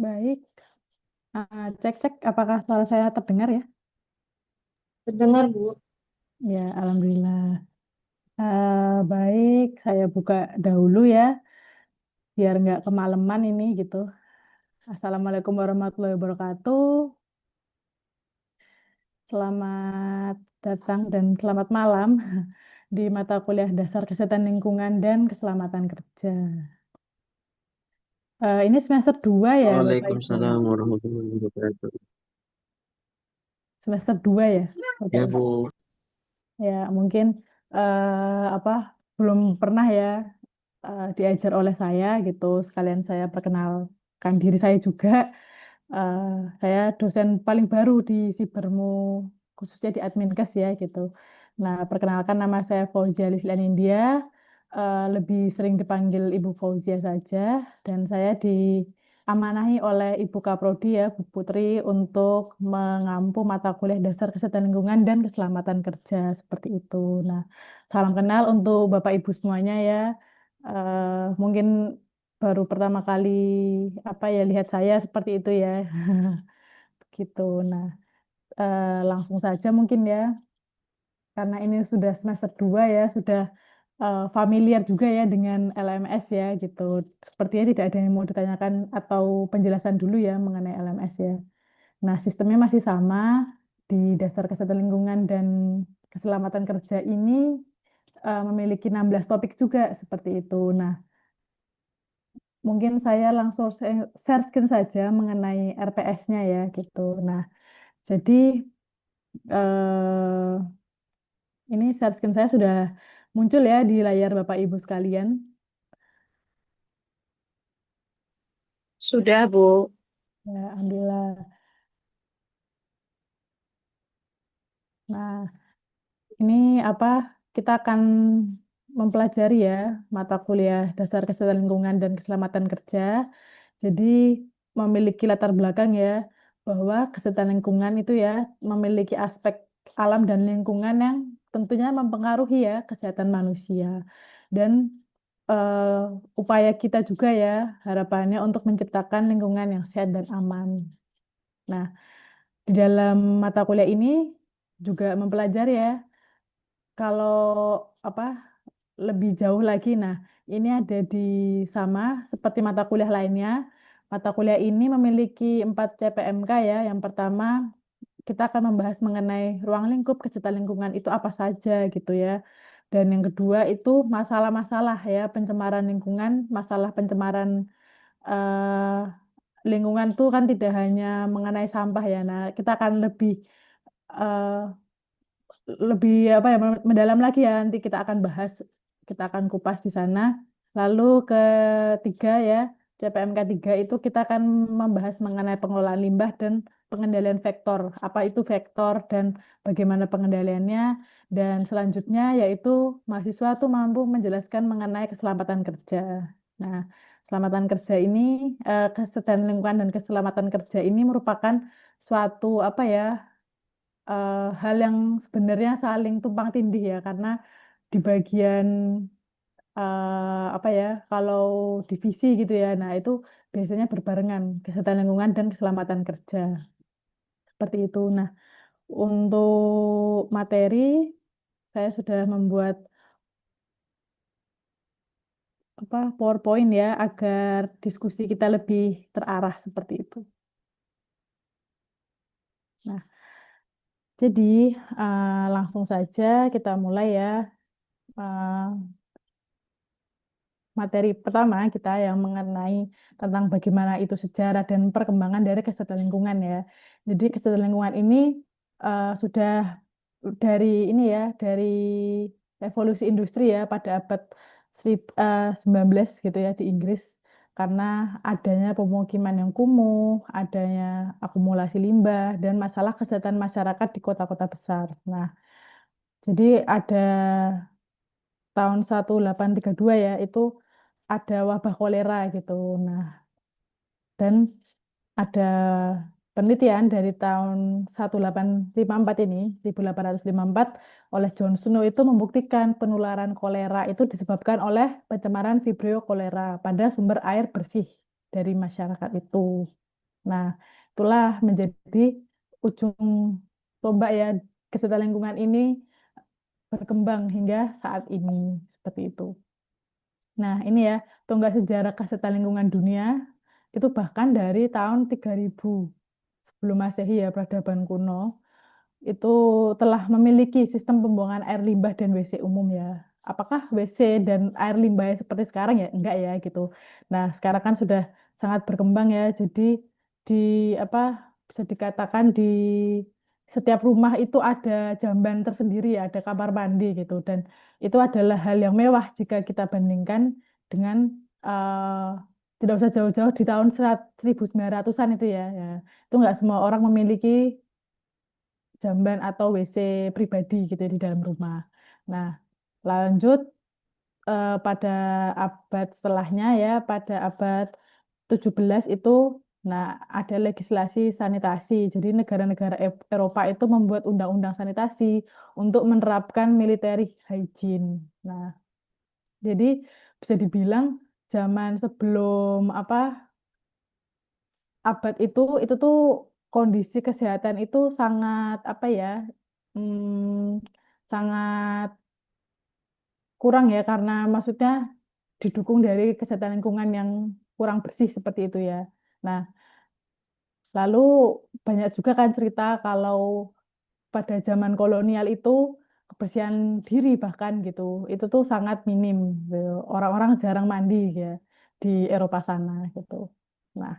Baik. Cek-cek apakah suara saya terdengar ya? Terdengar, Bu. Ya, alhamdulillah. Baik, saya buka dahulu ya, biar nggak kemalaman ini gitu. Assalamualaikum warahmatullahi wabarakatuh. Selamat datang dan selamat malam di mata kuliah Dasar Kesehatan Lingkungan dan Keselamatan Kerja. Ini semester 2 ya, Bapak Ibu? Waalaikumsalam warahmatullahi wabarakatuh. Semester 2 ya, Bapak Ya, Ibu? Bu. Ya, mungkin apa belum pernah ya diajar oleh saya gitu. Sekalian saya perkenalkan diri saya juga. Eh, saya dosen paling baru di Sibermu, khususnya di Adminkes ya gitu. Nah, perkenalkan nama saya Fauzia Lislian India, lebih sering dipanggil Ibu Fauzia saja, dan saya diamanahi oleh Ibu Kaprodi ya, Bu Putri, untuk mengampu mata kuliah dasar kesehatan lingkungan dan keselamatan kerja seperti itu. Nah, salam kenal untuk Bapak Ibu semuanya ya. Mungkin baru pertama kali apa ya lihat saya seperti itu ya. Gitu. Nah, langsung saja mungkin ya, karena ini sudah semester 2 ya, sudah familiar juga ya dengan LMS ya gitu. Sepertinya tidak ada yang mau ditanyakan atau penjelasan dulu ya mengenai LMS ya. Nah, sistemnya masih sama di dasar kesehatan lingkungan dan keselamatan kerja ini memiliki 16 topik juga seperti itu. Nah, mungkin saya langsung share screen saja mengenai RPS-nya ya gitu. Nah, jadi eh, ini share screen saya sudah muncul ya di layar Bapak Ibu sekalian. Sudah, Bu. Ya, alhamdulillah. Nah, ini apa? Kita akan mempelajari ya mata kuliah dasar kesehatan lingkungan dan keselamatan kerja. Jadi memiliki latar belakang ya bahwa kesehatan lingkungan itu ya memiliki aspek alam dan lingkungan yang tentunya mempengaruhi ya kesehatan manusia dan eh, upaya kita juga ya harapannya untuk menciptakan lingkungan yang sehat dan aman. Nah, di dalam mata kuliah ini juga mempelajari ya kalau apa lebih jauh lagi. Nah, ini ada di sama seperti mata kuliah lainnya. Mata kuliah ini memiliki 4 CPMK ya. Yang pertama, kita akan membahas mengenai ruang lingkup kesehatan lingkungan itu apa saja gitu ya. Dan yang kedua itu masalah-masalah ya pencemaran lingkungan, masalah pencemaran lingkungan itu kan tidak hanya mengenai sampah ya. Nah, kita akan eh, lebih apa ya mendalam lagi ya nanti kita akan bahas, kita akan kupas di sana. Lalu ketiga ya, CPMK 3 itu kita akan membahas mengenai pengelolaan limbah dan pengendalian vektor. Apa itu vektor dan bagaimana pengendaliannya? Dan selanjutnya yaitu mahasiswa tuh mampu menjelaskan mengenai keselamatan kerja. Nah, keselamatan kerja ini, kesehatan lingkungan dan keselamatan kerja ini merupakan suatu apa ya hal yang sebenarnya saling tumpang tindih ya karena di bagian apa ya kalau divisi gitu ya, nah itu biasanya berbarengan kesehatan lingkungan dan keselamatan kerja seperti itu. Nah, untuk materi saya sudah membuat apa PowerPoint ya agar diskusi kita lebih terarah seperti itu. Nah, jadi langsung saja kita mulai ya. Eh, Materi pertama kita yang mengenai tentang bagaimana itu sejarah dan perkembangan dari kesehatan lingkungan ya. Jadi kesehatan lingkungan ini sudah dari ini ya, dari revolusi industri ya pada abad 19 gitu ya di Inggris karena adanya pemukiman yang kumuh, adanya akumulasi limbah dan masalah kesehatan masyarakat di kota-kota besar. Nah, jadi ada tahun 1832 ya, itu ada wabah kolera gitu. Nah, dan ada penelitian dari tahun 1854 ini, 1854 oleh John Snow itu membuktikan penularan kolera itu disebabkan oleh pencemaran Vibrio cholera pada sumber air bersih dari masyarakat itu. Nah, itulah menjadi ujung tombak ya, kesehatan lingkungan ini berkembang hingga saat ini seperti itu. Nah, ini ya, tonggak sejarah kesehatan lingkungan dunia itu bahkan dari tahun 3000 sebelum Masehi ya, peradaban kuno itu telah memiliki sistem pembuangan air limbah dan WC umum ya. Apakah WC dan air limbah seperti sekarang ya? Enggak ya gitu. Nah, sekarang kan sudah sangat berkembang ya. Jadi di apa bisa dikatakan di setiap rumah itu ada jamban tersendiri ya, ada kamar mandi gitu. Dan itu adalah hal yang mewah jika kita bandingkan dengan tidak usah jauh-jauh di tahun 1900-an itu ya. Ya. Itu enggak semua orang memiliki jamban atau WC pribadi gitu ya di dalam rumah. Nah, lanjut pada abad setelahnya ya, pada abad 17 itu, nah ada legislasi sanitasi. Jadi negara-negara Eropa itu membuat undang-undang sanitasi untuk menerapkan military hygiene. Nah, jadi bisa dibilang zaman sebelum abad itu tuh kondisi kesehatan itu sangat sangat kurang ya karena maksudnya didukung dari kesehatan lingkungan yang kurang bersih seperti itu ya. Nah, lalu banyak juga kan cerita kalau pada zaman kolonial itu kebersihan diri bahkan gitu, itu tuh sangat minim gitu. Orang-orang jarang mandi ya di Eropa sana gitu. Nah,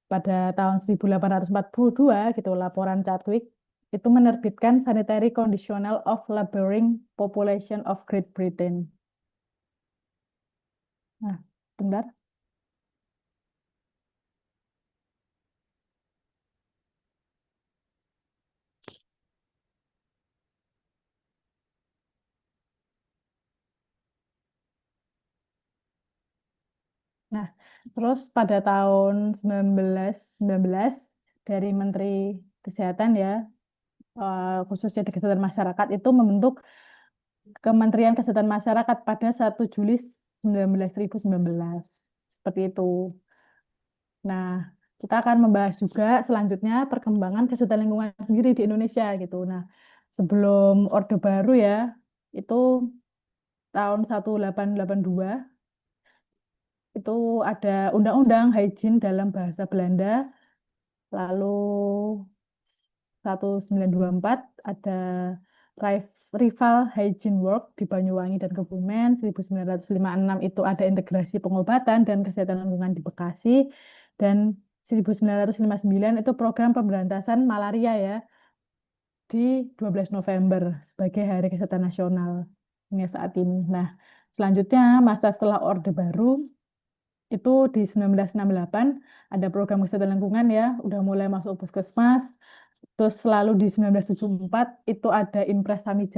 pada tahun 1842 gitu laporan Chadwick itu menerbitkan Sanitary Conditional of Laboring Population of Great Britain. Nah, bentar. Nah, terus pada tahun 1919 dari Menteri Kesehatan ya, khususnya di kesehatan masyarakat itu membentuk Kementerian Kesehatan Masyarakat pada 1 Juli 19.019. Seperti itu. Nah, kita akan membahas juga selanjutnya perkembangan kesehatan lingkungan sendiri di Indonesia gitu. Nah, sebelum Orde Baru ya, itu tahun 1882 itu ada Undang-Undang Hygiene dalam bahasa Belanda. Lalu 1924 ada Rival Hygiene Work di Banyuwangi dan Kebumen. 1956 itu ada integrasi pengobatan dan kesehatan lingkungan di Bekasi. Dan 1959 itu program pemberantasan malaria ya di 12 November sebagai Hari Kesehatan Nasional hingga saat ini. Nah, selanjutnya masa setelah Orde Baru itu di 1968 ada program kesehatan lingkungan ya, udah mulai masuk puskesmas. Terus selalu di 1974 itu ada Impres Sami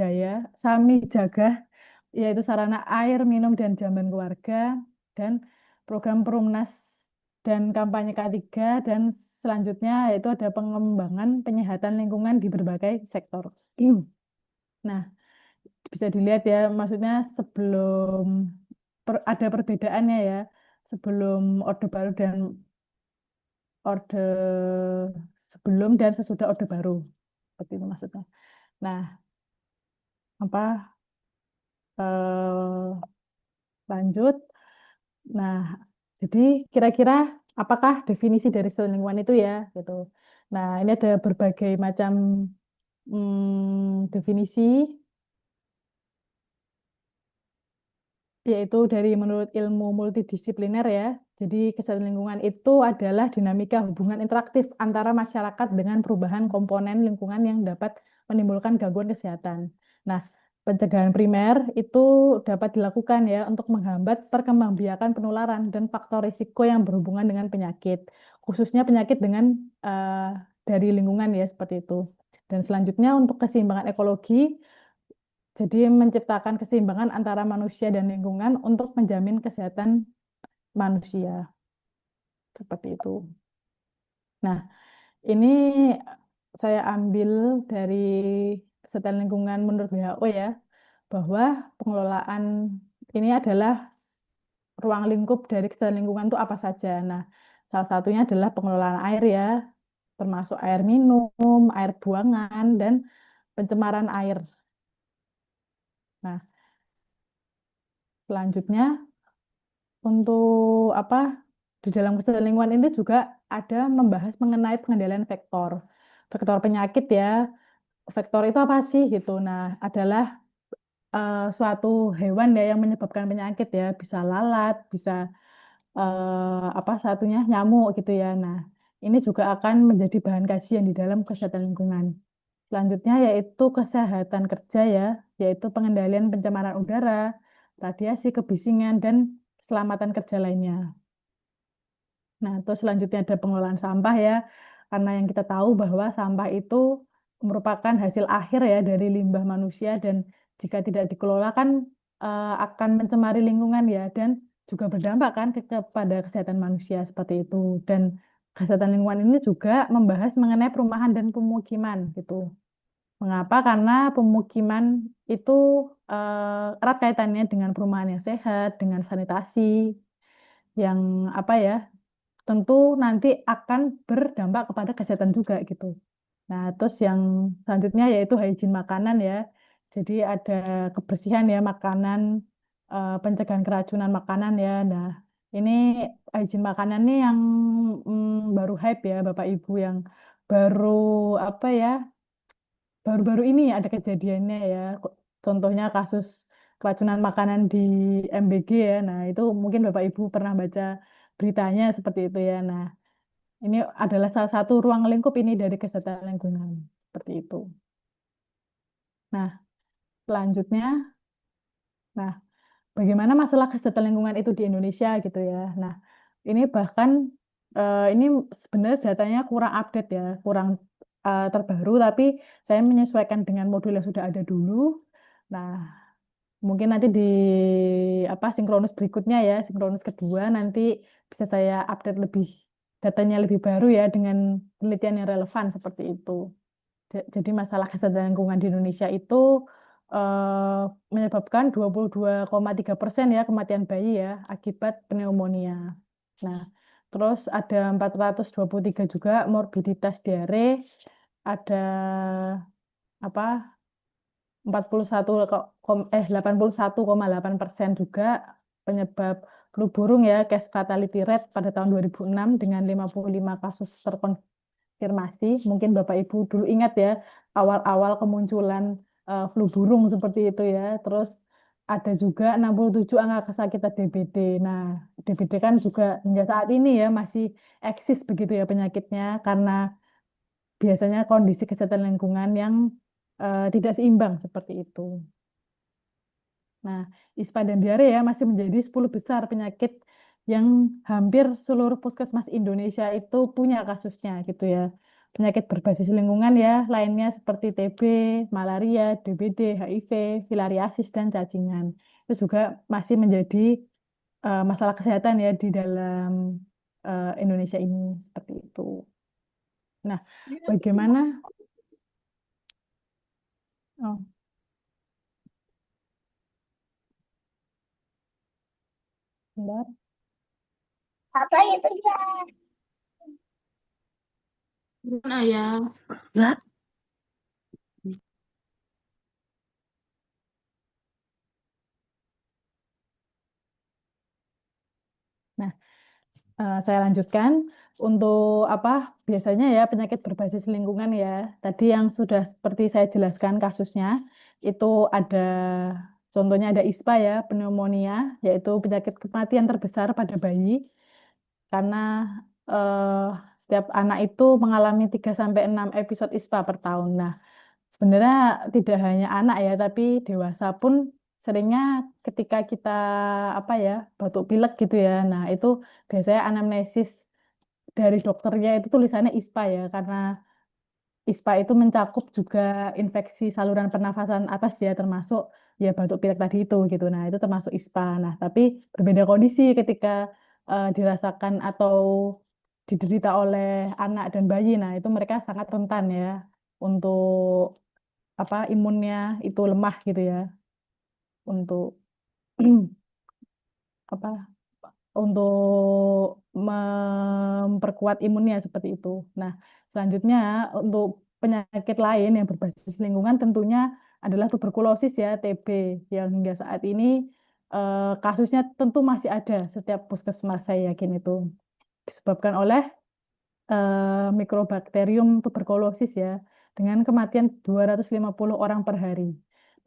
Jaga, yaitu sarana air, minum, dan jamban keluarga, dan program Perumnas dan kampanye K3, dan selanjutnya yaitu ada pengembangan penyehatan lingkungan di berbagai sektor. Nah, bisa dilihat ya, maksudnya sebelum ada perbedaannya ya, sebelum Orde Baru dan Orde sebelum dan sesudah Orde Baru. Seperti itu maksudnya. Nah, apa eh, lanjut. Nah, jadi kira-kira apakah definisi dari lingkungan itu ya gitu. Nah, ini ada berbagai macam definisi yaitu dari menurut ilmu multidisipliner ya. Jadi kesehatan lingkungan itu adalah dinamika hubungan interaktif antara masyarakat dengan perubahan komponen lingkungan yang dapat menimbulkan gangguan kesehatan. Nah, pencegahan primer itu dapat dilakukan ya untuk menghambat perkembangbiakan penularan dan faktor risiko yang berhubungan dengan penyakit, khususnya penyakit dengan dari lingkungan ya seperti itu. Dan selanjutnya untuk keseimbangan ekologi jadi menciptakan keseimbangan antara manusia dan lingkungan untuk menjamin kesehatan manusia. Seperti itu. Nah, ini saya ambil dari kesehatan lingkungan menurut WHO ya, bahwa pengelolaan ini adalah ruang lingkup dari kesehatan lingkungan itu apa saja. Nah, Salah satunya adalah pengelolaan air ya, termasuk air minum, air buangan, dan pencemaran air. Nah, selanjutnya untuk apa di dalam kesehatan lingkungan ini juga ada membahas mengenai pengendalian vektor. Vektor penyakit ya. Vektor itu apa sih gitu? Nah, adalah suatu hewan ya yang menyebabkan penyakit ya, bisa lalat, bisa apa satunya nyamuk gitu ya. Nah, ini juga akan menjadi bahan kajian di dalam kesehatan lingkungan. Selanjutnya yaitu kesehatan kerja ya, yaitu pengendalian pencemaran udara, radiasi, kebisingan, dan keselamatan kerja lainnya. Nah, terus selanjutnya ada pengelolaan sampah ya, karena yang kita tahu bahwa sampah itu merupakan hasil akhir ya dari limbah manusia dan jika tidak dikelola kan akan mencemari lingkungan ya dan juga berdampak kan kepada kesehatan manusia seperti itu. Dan kesehatan lingkungan ini juga membahas mengenai perumahan dan pemukiman gitu. Mengapa? Karena pemukiman itu erat kaitannya dengan perumahan yang sehat, dengan sanitasi yang apa ya tentu nanti akan berdampak kepada kesehatan juga gitu. Nah, terus yang selanjutnya yaitu hygiene makanan ya. Jadi ada kebersihan ya makanan, pencegahan keracunan makanan ya. Nah, ini hygiene makanan nih yang baru hype ya Bapak Ibu yang baru apa ya, baru-baru ini ada kejadiannya ya. Contohnya kasus keracunan makanan di MBG ya. Nah, itu mungkin Bapak Ibu pernah baca beritanya seperti itu ya. Nah, ini adalah salah satu ruang lingkup ini dari kesehatan lingkungan. Seperti itu. Nah, selanjutnya, nah, bagaimana masalah kesehatan lingkungan itu di Indonesia gitu ya. Nah, ini bahkan ini sebenarnya datanya kurang update ya, kurang terbaru, tapi saya menyesuaikan dengan modul yang sudah ada dulu. Nah, mungkin nanti di apa sinkronus berikutnya ya, sinkronus kedua nanti bisa saya update lebih datanya lebih baru ya dengan penelitian yang relevan seperti itu. Jadi masalah kesehatan lingkungan di Indonesia itu eh, menyebabkan 22,3% ya kematian bayi ya akibat pneumonia. Nah, terus ada 423 juga morbiditas diare, ada apa 81,8% juga penyebab flu burung ya, case fatality rate pada tahun 2006 dengan 55 kasus terkonfirmasi. Mungkin Bapak Ibu dulu ingat ya, awal-awal kemunculan flu burung seperti itu ya. Terus ada juga 67 angka kesakitan DBD. Nah, DBD kan juga hingga saat ini ya masih eksis begitu ya penyakitnya karena biasanya kondisi kesehatan lingkungan yang tidak seimbang seperti itu. Nah, ISPA dan diare ya masih menjadi 10 besar penyakit yang hampir seluruh puskesmas Indonesia itu punya kasusnya gitu ya. Penyakit berbasis lingkungan ya, lainnya seperti TB, malaria, DBD, HIV, filariasis, dan cacingan. Itu juga masih menjadi masalah kesehatan ya di dalam Indonesia ini seperti itu. Nah, bagaimana? Oh, bentar. Apa itu ya? Gimana ya? Enggak. Nah, saya lanjutkan untuk apa biasanya ya penyakit berbasis lingkungan ya. Tadi yang sudah seperti saya jelaskan kasusnya itu ada contohnya ada ISPA ya, pneumonia yaitu penyakit kematian terbesar pada bayi karena eh, setiap anak itu mengalami 3 sampai 6 episode ISPA per tahun. Nah, sebenarnya tidak hanya anak ya, tapi dewasa pun seringnya ketika kita apa ya batuk pilek gitu ya. Nah, itu biasanya anamnesis dari dokternya itu tulisannya ISPA ya, karena ISPA itu mencakup juga infeksi saluran pernafasan atas ya, termasuk ya batuk pilek tadi itu gitu. Nah, itu termasuk ISPA. Nah, tapi berbeda kondisi ketika dirasakan atau diderita oleh anak dan bayi. Nah, itu mereka sangat rentan ya untuk apa imunnya itu lemah gitu ya untuk apa untuk memperkuat imunnya seperti itu. Nah, selanjutnya untuk penyakit lain yang berbasis lingkungan tentunya adalah tuberkulosis ya, TB, yang hingga saat ini kasusnya tentu masih ada setiap puskesmas, saya yakin itu disebabkan oleh Mikrobakterium tuberkulosis ya, dengan kematian 250 orang per hari.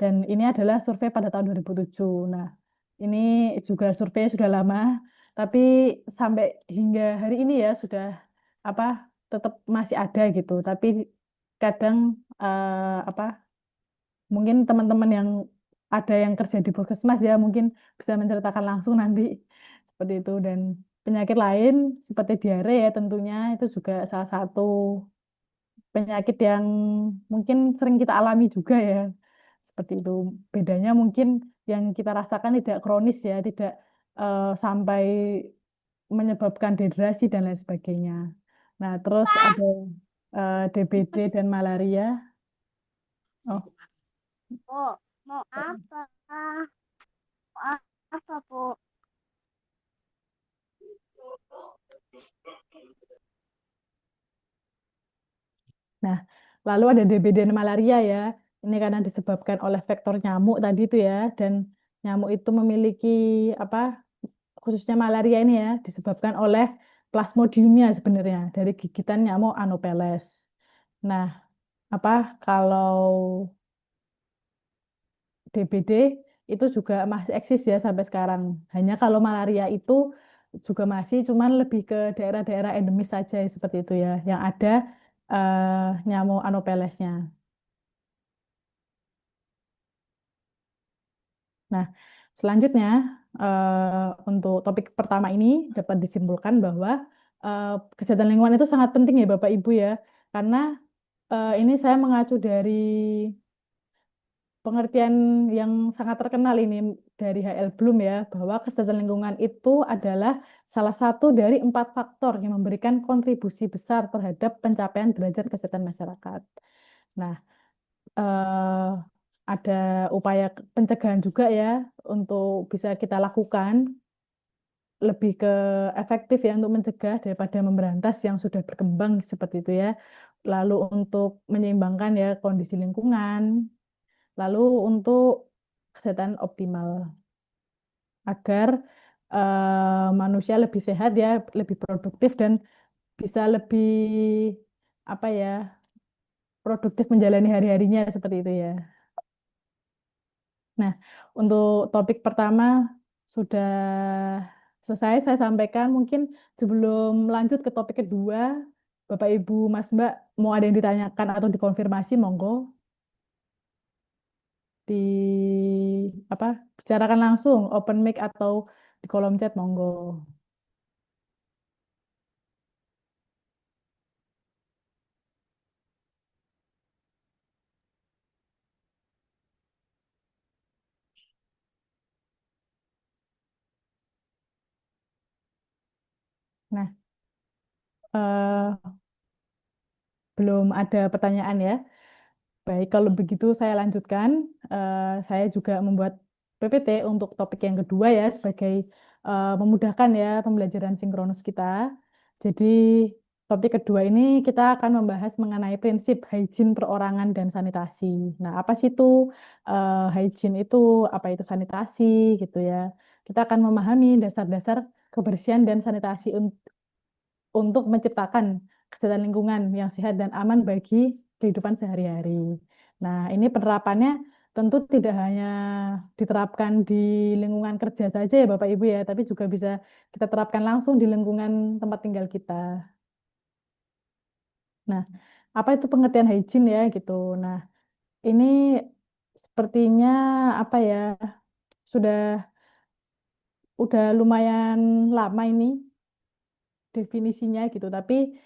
Dan ini adalah survei pada tahun 2007. Nah, ini juga survei sudah lama, tapi sampai hingga hari ini ya sudah apa tetap masih ada gitu. Tapi kadang apa mungkin teman-teman yang ada yang kerja di puskesmas ya mungkin bisa menceritakan langsung nanti seperti itu. Dan penyakit lain seperti diare ya tentunya itu juga salah satu penyakit yang mungkin sering kita alami juga ya seperti itu. Bedanya mungkin yang kita rasakan tidak kronis ya, tidak sampai menyebabkan dehidrasi dan lain sebagainya. Nah, terus ada DBD dan malaria. Oh, Oh, mau apa? Mau apa, Bu? nah, lalu ada DBD dan malaria ya. Ini karena disebabkan oleh vektor nyamuk tadi itu ya, dan nyamuk itu memiliki apa? Khususnya malaria ini ya, disebabkan oleh plasmodiumnya sebenarnya dari gigitan nyamuk Anopheles. Nah, apa kalau DBD itu juga masih eksis ya sampai sekarang. Hanya kalau malaria itu juga masih, cuman lebih ke daerah-daerah endemis saja seperti itu ya, yang ada nyamuk Anophelesnya. Nah, selanjutnya untuk topik pertama ini dapat disimpulkan bahwa eh, kesehatan lingkungan itu sangat penting ya Bapak Ibu ya, karena ini saya mengacu dari pengertian yang sangat terkenal ini dari H.L. Bloom ya, bahwa kesehatan lingkungan itu adalah salah satu dari 4 faktor yang memberikan kontribusi besar terhadap pencapaian derajat kesehatan masyarakat. Nah, eh, ada upaya pencegahan juga ya untuk bisa kita lakukan lebih ke efektif ya untuk mencegah daripada memberantas yang sudah berkembang seperti itu ya. Lalu untuk menyeimbangkan ya kondisi lingkungan, lalu untuk kesehatan optimal agar manusia lebih sehat ya, lebih produktif dan bisa lebih apa ya, produktif menjalani hari-harinya seperti itu ya. Nah, untuk topik pertama sudah selesai saya sampaikan. Mungkin sebelum lanjut ke topik kedua, Bapak, Ibu, Mas, Mbak, mau ada yang ditanyakan atau dikonfirmasi, monggo di apa bicarakan langsung, open mic atau di kolom chat, monggo. Nah, eh, belum ada pertanyaan ya. Baik, kalau begitu saya lanjutkan. Saya juga membuat PPT untuk topik yang kedua ya, sebagai memudahkan ya pembelajaran sinkronus kita. Jadi, topik kedua ini kita akan membahas mengenai prinsip hygiene perorangan dan sanitasi. Nah, apa sih itu hygiene itu, apa itu sanitasi gitu ya. Kita akan memahami dasar-dasar kebersihan dan sanitasi untuk menciptakan kesehatan lingkungan yang sehat dan aman bagi kehidupan sehari-hari. Nah, ini penerapannya tentu tidak hanya diterapkan di lingkungan kerja saja ya Bapak Ibu ya, tapi juga bisa kita terapkan langsung di lingkungan tempat tinggal kita. Nah, apa itu pengertian hygiene ya gitu. Nah, ini sepertinya apa ya, sudah lumayan lama ini definisinya gitu, tapi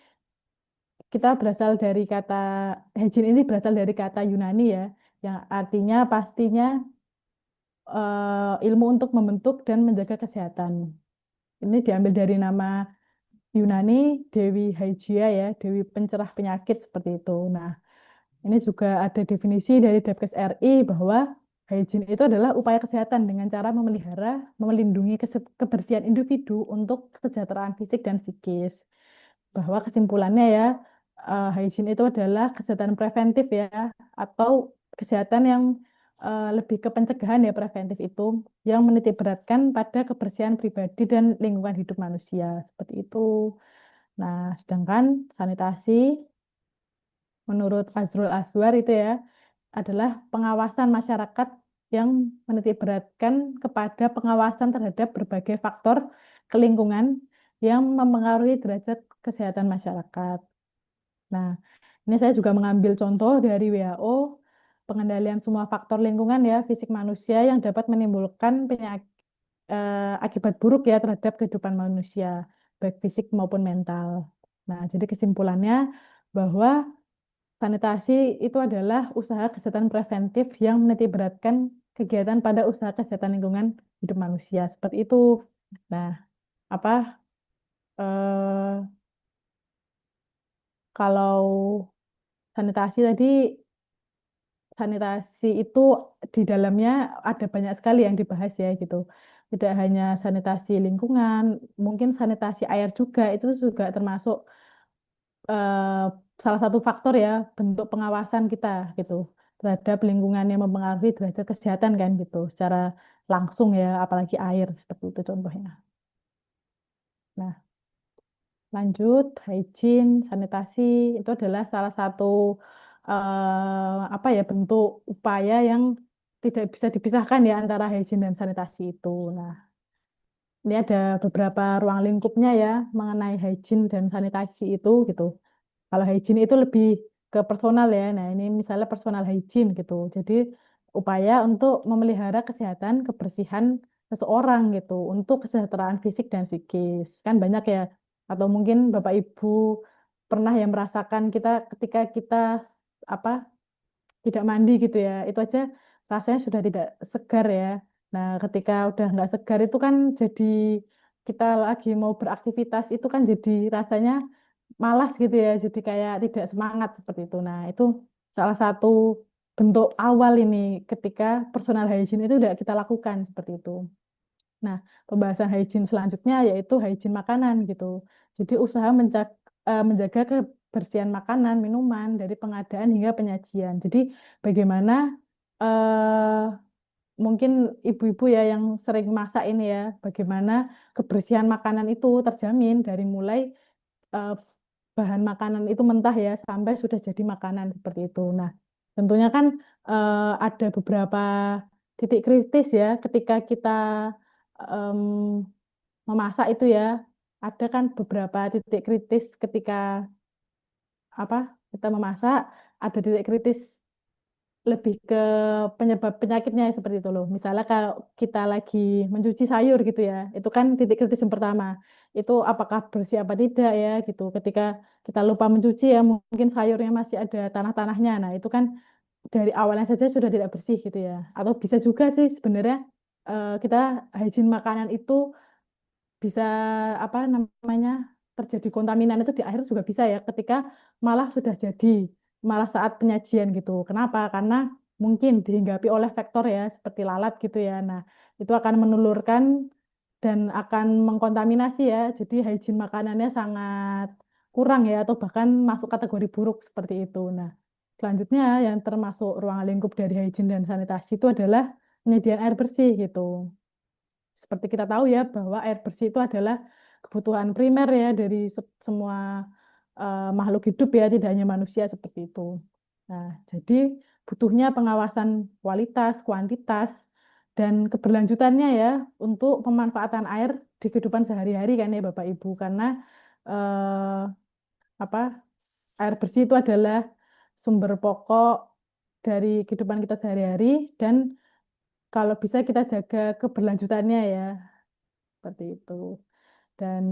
kita berasal dari kata hygiene ini berasal dari kata Yunani ya, yang artinya pastinya ilmu untuk membentuk dan menjaga kesehatan. Ini diambil dari nama Yunani Dewi Hygia ya, Dewi pencerah penyakit seperti itu. Nah, ini juga ada definisi dari Depkes RI bahwa Hygiene itu adalah upaya kesehatan dengan cara memelihara, melindungi kebersihan individu untuk kesejahteraan fisik dan psikis. Bahwa kesimpulannya ya, hygiene itu adalah kesehatan preventif ya, atau kesehatan yang lebih ke pencegahan ya, preventif itu, yang menitik beratkan pada kebersihan pribadi dan lingkungan hidup manusia. Seperti itu. Nah, sedangkan sanitasi menurut Azrul Aswar itu ya adalah pengawasan masyarakat yang menitik beratkan kepada pengawasan terhadap berbagai faktor kelingkungan yang mempengaruhi derajat kesehatan masyarakat. Nah, ini saya juga mengambil contoh dari WHO, pengendalian semua faktor lingkungan ya, fisik manusia yang dapat menimbulkan akibat buruk ya terhadap kehidupan manusia, baik fisik maupun mental. Nah, jadi kesimpulannya bahwa sanitasi itu adalah usaha kesehatan preventif yang menitikberatkan kegiatan pada usaha kesehatan lingkungan hidup manusia. Seperti itu. Nah, apa eh, kalau sanitasi tadi, sanitasi itu di dalamnya ada banyak sekali yang dibahas ya gitu. Tidak hanya sanitasi lingkungan, mungkin sanitasi air juga itu juga termasuk eh, salah satu faktor ya bentuk pengawasan kita gitu terhadap lingkungan yang mempengaruhi derajat kesehatan kan gitu secara langsung ya, apalagi air seperti itu contohnya. Nah, lanjut hygiene, sanitasi itu adalah salah satu apa ya bentuk upaya yang tidak bisa dipisahkan ya antara hygiene dan sanitasi itu. Nah, ini ada beberapa ruang lingkupnya ya mengenai hygiene dan sanitasi itu gitu. Kalau hygiene itu lebih ke personal ya. Nah, ini misalnya personal hygiene gitu. Jadi upaya untuk memelihara kesehatan, kebersihan seseorang gitu untuk kesejahteraan fisik dan psikis. Kan banyak ya. Atau mungkin Bapak Ibu pernah yang merasakan kita ketika kita apa tidak mandi gitu ya. Itu aja rasanya sudah tidak segar ya. Nah, ketika udah nggak segar itu kan jadi kita lagi mau beraktivitas itu kan jadi rasanya malas gitu ya, jadi kayak tidak semangat seperti itu. Nah, itu salah satu bentuk awal ini ketika personal hygiene itu tidak kita lakukan seperti itu. Nah, pembahasan hygiene selanjutnya yaitu hygiene makanan gitu. Jadi usaha menjaga kebersihan makanan, minuman dari pengadaan hingga penyajian. Jadi bagaimana eh, mungkin ibu-ibu ya yang sering masak ini ya, bagaimana kebersihan makanan itu terjamin dari mulai eh, bahan makanan itu mentah ya sampai sudah jadi makanan seperti itu. Nah, tentunya kan ada beberapa titik kritis ya ketika kita em, memasak itu ya. Ada kan beberapa titik kritis ketika apa kita memasak, ada titik kritis lebih ke penyebab penyakitnya seperti itu loh. Misalnya kalau kita lagi mencuci sayur gitu ya, itu kan titik kritis yang pertama. Itu apakah bersih apa tidak ya gitu. Ketika kita lupa mencuci ya mungkin sayurnya masih ada tanah-tanahnya. Nah, itu kan dari awalnya saja sudah tidak bersih gitu ya. Atau bisa juga sih sebenarnya kita hygiene makanan itu bisa apa namanya terjadi kontaminan itu di akhir juga bisa ya ketika malah sudah jadi malah saat penyajian gitu. Kenapa? Karena mungkin dihinggapi oleh faktor ya seperti lalat gitu ya. Nah, itu akan menulurkan dan akan mengkontaminasi ya. Jadi hygiene makanannya sangat kurang ya atau bahkan masuk kategori buruk seperti itu. Nah, selanjutnya yang termasuk ruang lingkup dari hygiene dan sanitasi itu adalah penyediaan air bersih gitu. Seperti kita tahu ya bahwa air bersih itu adalah kebutuhan primer ya dari semua makhluk hidup ya, tidak hanya manusia seperti itu. Nah, jadi butuhnya pengawasan kualitas, kuantitas, dan keberlanjutannya ya untuk pemanfaatan air di kehidupan sehari-hari kan ya Bapak Ibu karena eh, apa air bersih itu adalah sumber pokok dari kehidupan kita sehari-hari dan kalau bisa kita jaga keberlanjutannya ya seperti itu. Dan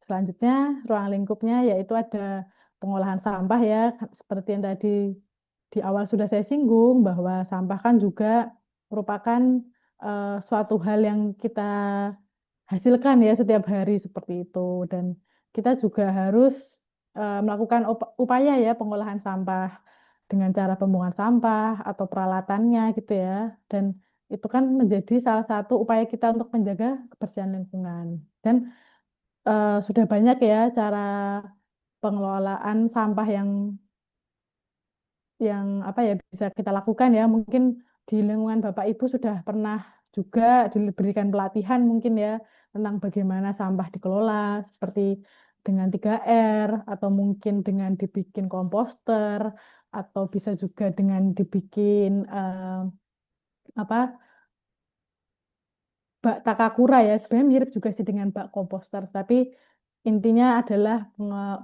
selanjutnya ruang lingkupnya yaitu ada pengolahan sampah ya, seperti yang tadi di awal sudah saya singgung bahwa sampah kan juga merupakan suatu hal yang kita hasilkan ya setiap hari seperti itu. Dan kita juga harus melakukan upaya ya pengolahan sampah dengan cara pembuangan sampah atau peralatannya gitu ya. Dan itu kan menjadi salah satu upaya kita untuk menjaga kebersihan lingkungan. Dan sudah banyak ya cara pengelolaan sampah yang apa ya bisa kita lakukan ya. Mungkin di lingkungan Bapak Ibu sudah pernah juga diberikan pelatihan mungkin ya tentang bagaimana sampah dikelola seperti dengan 3R atau mungkin dengan dibikin komposter atau bisa juga dengan dibikin apa bak takakura ya. Sebenarnya mirip juga sih dengan bak komposter, tapi intinya adalah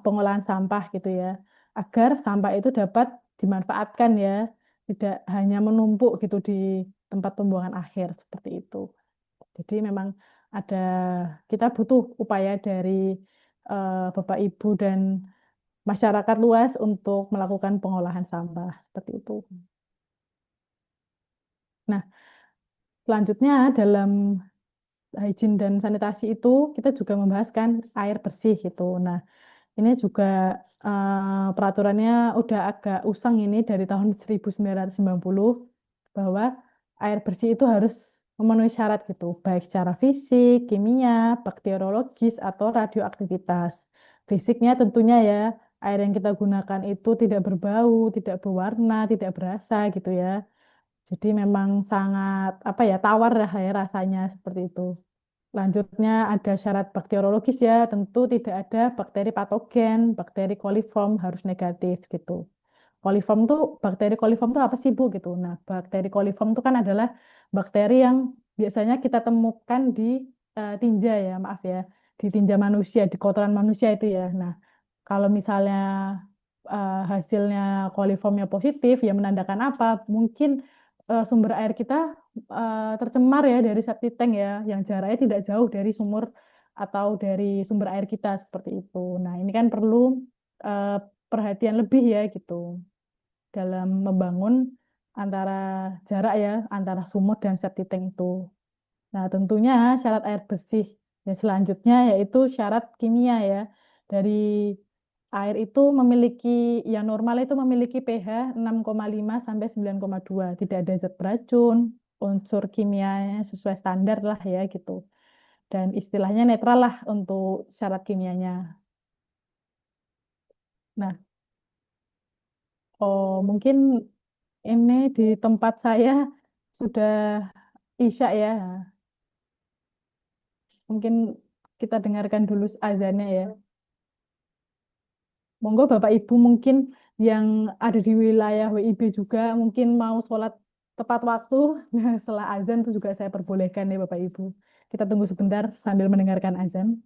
pengolahan sampah gitu ya. Agar sampah itu dapat dimanfaatkan ya, tidak hanya menumpuk gitu di tempat pembuangan akhir seperti itu. Jadi memang ada kita butuh upaya dari Bapak Ibu dan masyarakat luas untuk melakukan pengolahan sampah seperti itu. Nah, selanjutnya dalam hygiene dan sanitasi itu kita juga membahas kan air bersih gitu. Nah, ini juga peraturannya udah agak usang ini dari tahun 1990 bahwa air bersih itu harus memenuhi syarat gitu, baik secara fisik, kimia, bakteriologis atau radioaktivitas. Fisiknya tentunya ya air yang kita gunakan itu tidak berbau, tidak berwarna, tidak berasa gitu ya. Jadi memang sangat apa ya tawar lah ya rasanya seperti itu. Selanjutnya ada syarat bakteriologis ya, tentu tidak ada bakteri patogen, bakteri coliform harus negatif gitu. Coliform tuh bakteri coliform tuh apa sih Bu gitu. Nah, bakteri coliform itu kan adalah bakteri yang biasanya kita temukan di tinja ya, maaf ya, di tinja manusia, di kotoran manusia itu ya. Nah, kalau misalnya hasilnya coliformnya positif, ya menandakan apa? Mungkin sumber air kita tercemar ya dari septic tank ya, yang jaraknya tidak jauh dari sumur atau dari sumber air kita seperti itu. Nah, ini kan perlu eh, perhatian lebih ya gitu dalam membangun antara jarak ya antara sumur dan septic tank itu. Nah, tentunya syarat air bersih. Dan selanjutnya yaitu syarat kimia ya. Dari air itu memiliki, yang normal itu memiliki pH 6,5 sampai 9,2. Tidak ada zat beracun, unsur kimianya sesuai standar lah ya gitu. Dan istilahnya netral lah untuk syarat kimianya. Nah, oh mungkin ini di tempat saya sudah isya ya. Mungkin kita dengarkan dulu azannya ya. Monggo Bapak Ibu mungkin yang ada di wilayah WIB juga mungkin mau sholat tepat waktu. Nah, setelah azan itu juga saya perbolehkan ya Bapak Ibu. Kita tunggu sebentar sambil mendengarkan azan.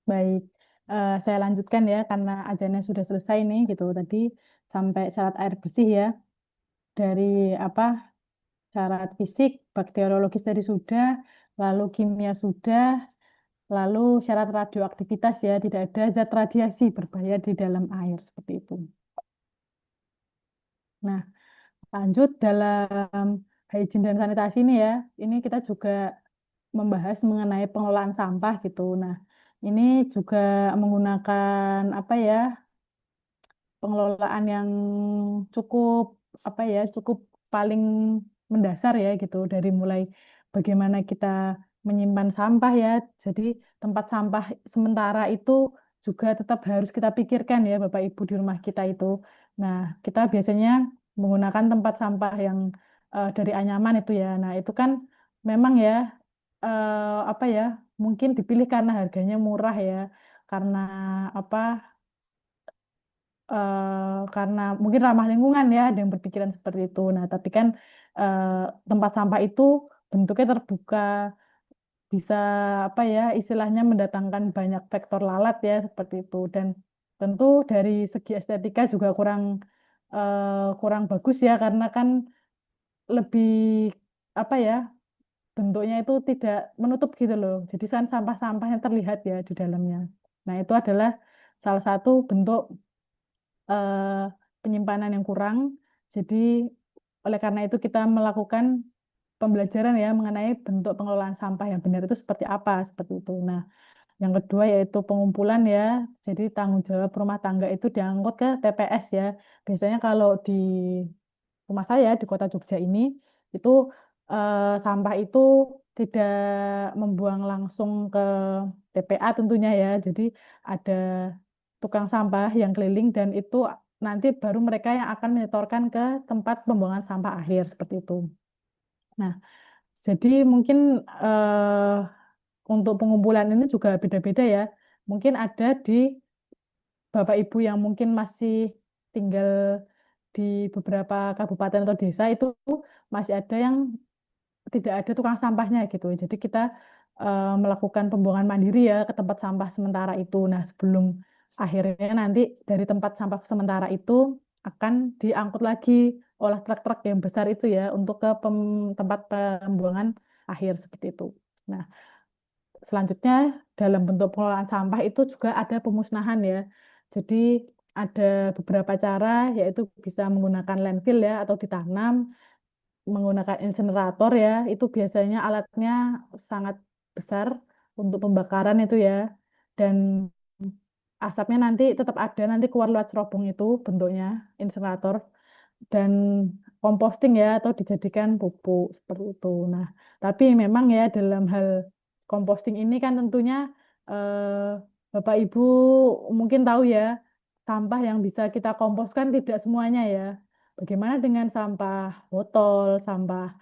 Baik. Saya lanjutkan ya karena ajarnya sudah selesai nih gitu tadi sampai syarat air bersih ya. Dari apa syarat fisik, bakteriologis tadi sudah, lalu kimia sudah, lalu syarat radioaktivitas ya, tidak ada zat radiasi berbahaya di dalam air seperti itu. Nah, lanjut dalam hygiene dan sanitasi ini ya, ini kita juga membahas mengenai pengelolaan sampah gitu. Nah, ini juga menggunakan apa ya, pengelolaan yang cukup apa ya, cukup paling mendasar ya gitu dari mulai bagaimana kita menyimpan sampah ya. Jadi tempat sampah sementara itu juga tetap harus kita pikirkan ya Bapak Ibu di rumah kita itu. Nah, kita biasanya menggunakan tempat sampah yang dari anyaman itu ya. Nah, itu kan memang ya apa ya, mungkin dipilih karena harganya murah ya. Karena apa karena mungkin ramah lingkungan ya, ada yang berpikiran seperti itu. Nah, tapi kan eh, tempat sampah itu bentuknya terbuka, bisa apa ya, istilahnya mendatangkan banyak vektor lalat ya, seperti itu. Dan tentu dari segi estetika juga kurang bagus ya, karena kan lebih apa ya, bentuknya itu tidak menutup gitu loh. Jadi kan sampah-sampahnya terlihat ya di dalamnya. Nah, itu adalah salah satu bentuk eh, penyimpanan yang kurang. Jadi oleh karena itu kita melakukan pembelajaran ya mengenai bentuk pengelolaan sampah yang benar itu seperti apa, seperti itu. Nah, yang kedua yaitu pengumpulan ya. Jadi tanggung jawab rumah tangga itu diangkut ke TPS ya. Biasanya kalau di rumah saya di kota Jogja ini itu sampah itu tidak membuang langsung ke TPA tentunya ya. Jadi ada tukang sampah yang keliling dan itu nanti baru mereka yang akan menyetorkan ke tempat pembuangan sampah akhir seperti itu. Nah, jadi mungkin eh, untuk pengumpulan ini juga beda-beda ya. Mungkin ada di Bapak Ibu yang mungkin masih tinggal di beberapa kabupaten atau desa itu masih ada yang tidak ada tukang sampahnya gitu. Jadi kita melakukan pembuangan mandiri ya ke tempat sampah sementara itu. Nah, sebelum akhirnya nanti dari tempat sampah sementara itu akan diangkut lagi oleh truk-truk yang besar itu ya untuk ke tempat pembuangan akhir seperti itu. Nah, selanjutnya dalam bentuk pengelolaan sampah itu juga ada pemusnahan ya. Jadi ada beberapa cara yaitu bisa menggunakan landfill ya atau ditanam menggunakan insenerator ya, itu biasanya alatnya sangat besar untuk pembakaran itu ya. Dan asapnya nanti tetap ada, nanti keluar lewat cerobong itu bentuknya insenerator dan composting ya atau dijadikan pupuk seperti itu. Nah, tapi memang ya dalam hal composting ini kan tentunya Bapak Ibu mungkin tahu ya, sampah yang bisa kita komposkan tidak semuanya ya. Bagaimana dengan sampah botol, sampah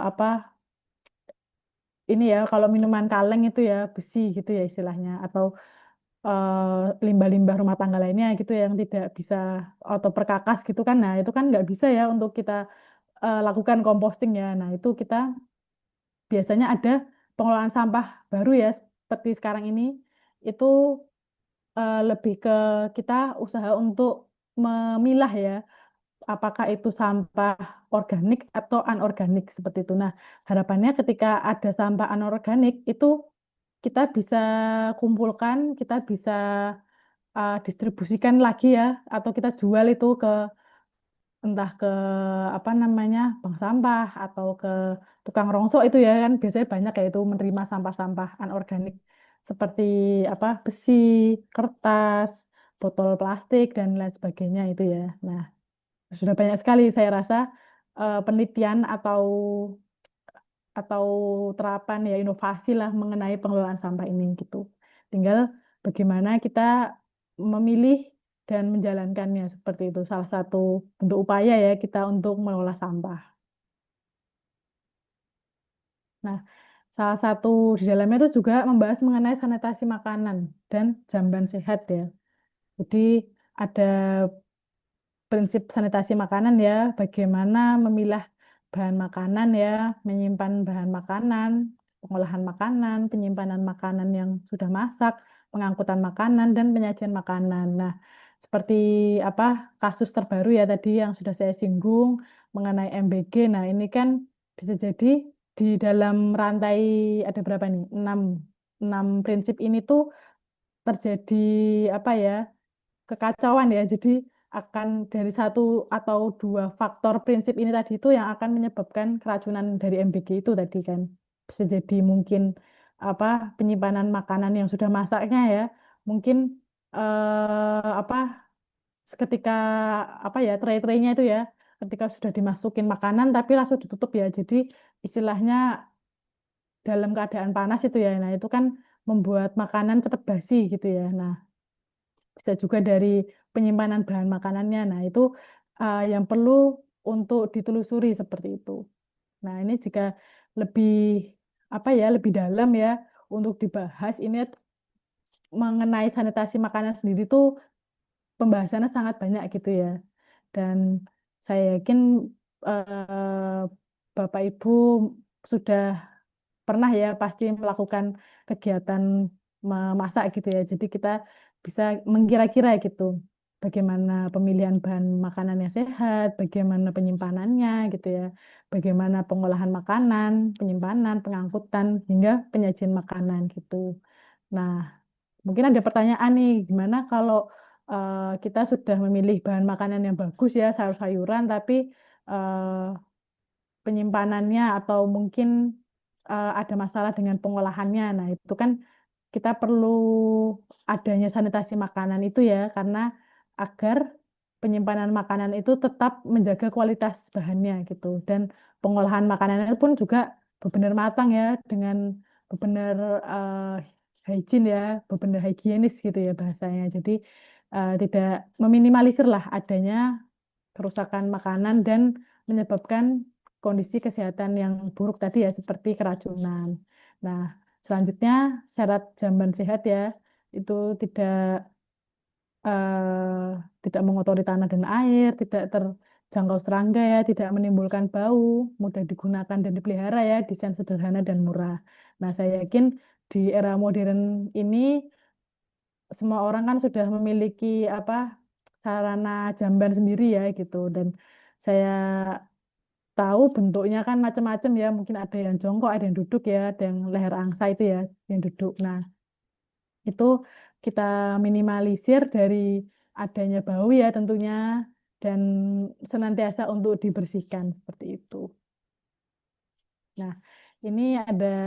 apa ini ya kalau minuman kaleng itu ya besi gitu ya istilahnya atau limbah-limbah rumah tangga lainnya gitu ya, yang tidak bisa atau perkakas gitu kan. Nah, itu kan nggak bisa ya untuk kita lakukan composting ya. Nah, itu kita biasanya ada pengelolaan sampah baru ya seperti sekarang ini itu lebih ke kita usaha untuk memilah ya apakah itu sampah organik atau anorganik seperti itu. Nah, harapannya ketika ada sampah anorganik itu kita bisa kumpulkan, kita bisa distribusikan lagi ya, atau kita jual itu ke entah ke apa namanya bank sampah atau ke tukang rongsok itu ya kan biasanya banyak ya itu menerima sampah-sampah anorganik seperti apa besi, kertas, botol plastik dan lain sebagainya itu ya. Nah, sudah banyak sekali saya rasa penelitian atau terapan ya inovasi lah mengenai pengelolaan sampah ini gitu. Tinggal bagaimana kita memilih dan menjalankannya seperti itu. Salah satu bentuk upaya ya kita untuk mengolah sampah. Nah, salah satu di dalamnya itu juga membahas mengenai sanitasi makanan dan jamban sehat ya. Jadi ada prinsip sanitasi makanan ya, bagaimana memilah bahan makanan ya, menyimpan bahan makanan, pengolahan makanan, penyimpanan makanan yang sudah masak, pengangkutan makanan dan penyajian makanan. Nah, seperti apa kasus terbaru ya tadi yang sudah saya singgung mengenai MBG. Nah, ini kan bisa jadi di dalam rantai ada berapa nih? Enam prinsip ini tuh terjadi apa ya? Kekacauan ya. Jadi akan dari satu atau dua faktor prinsip ini tadi itu yang akan menyebabkan keracunan dari MBG itu tadi kan. Bisa jadi mungkin apa penyimpanan makanan yang sudah masaknya ya. Mungkin apa ketika apa ya tray-traynya itu ya ketika sudah dimasukin makanan tapi langsung ditutup ya. Jadi istilahnya dalam keadaan panas itu ya. Nah, itu kan membuat makanan cepat basi gitu ya. Nah, bisa juga dari penyimpanan bahan makanannya. Nah, itu yang perlu untuk ditelusuri seperti itu. Nah, ini jika lebih apa ya, lebih dalam ya untuk dibahas ini mengenai sanitasi makanan sendiri itu pembahasannya sangat banyak gitu ya. Dan saya yakin eh, Bapak Ibu sudah pernah ya pasti melakukan kegiatan memasak gitu ya. Jadi kita bisa mengkira-kira gitu bagaimana pemilihan bahan makanan yang sehat, bagaimana penyimpanannya gitu ya, bagaimana pengolahan makanan, penyimpanan, pengangkutan hingga penyajian makanan gitu. Nah, mungkin ada pertanyaan nih, gimana kalau kita sudah memilih bahan makanan yang bagus ya, sayur-sayuran, tapi eh, penyimpanannya atau mungkin ada masalah dengan pengolahannya. Nah, itu kan kita perlu adanya sanitasi makanan itu ya, karena agar penyimpanan makanan itu tetap menjaga kualitas bahannya gitu. Dan pengolahan makanan itu pun juga benar matang ya, dengan benar hygiene ya, benar higienis gitu ya bahasanya. Jadi tidak meminimalisir lah adanya kerusakan makanan dan menyebabkan kondisi kesehatan yang buruk tadi ya seperti keracunan. Nah, selanjutnya syarat jamban sehat ya itu tidak tidak mengotori tanah dan air, tidak terjangkau serangga ya, tidak menimbulkan bau, mudah digunakan dan dipelihara ya, desain sederhana dan murah. Nah, saya yakin di era modern ini semua orang kan sudah memiliki apa sarana jamban sendiri ya gitu dan saya tahu bentuknya kan macam-macam ya mungkin ada yang jongkok ada yang duduk ya ada yang leher angsa itu ya yang duduk nah itu kita minimalisir dari adanya bau ya tentunya dan senantiasa untuk dibersihkan seperti itu nah ini ada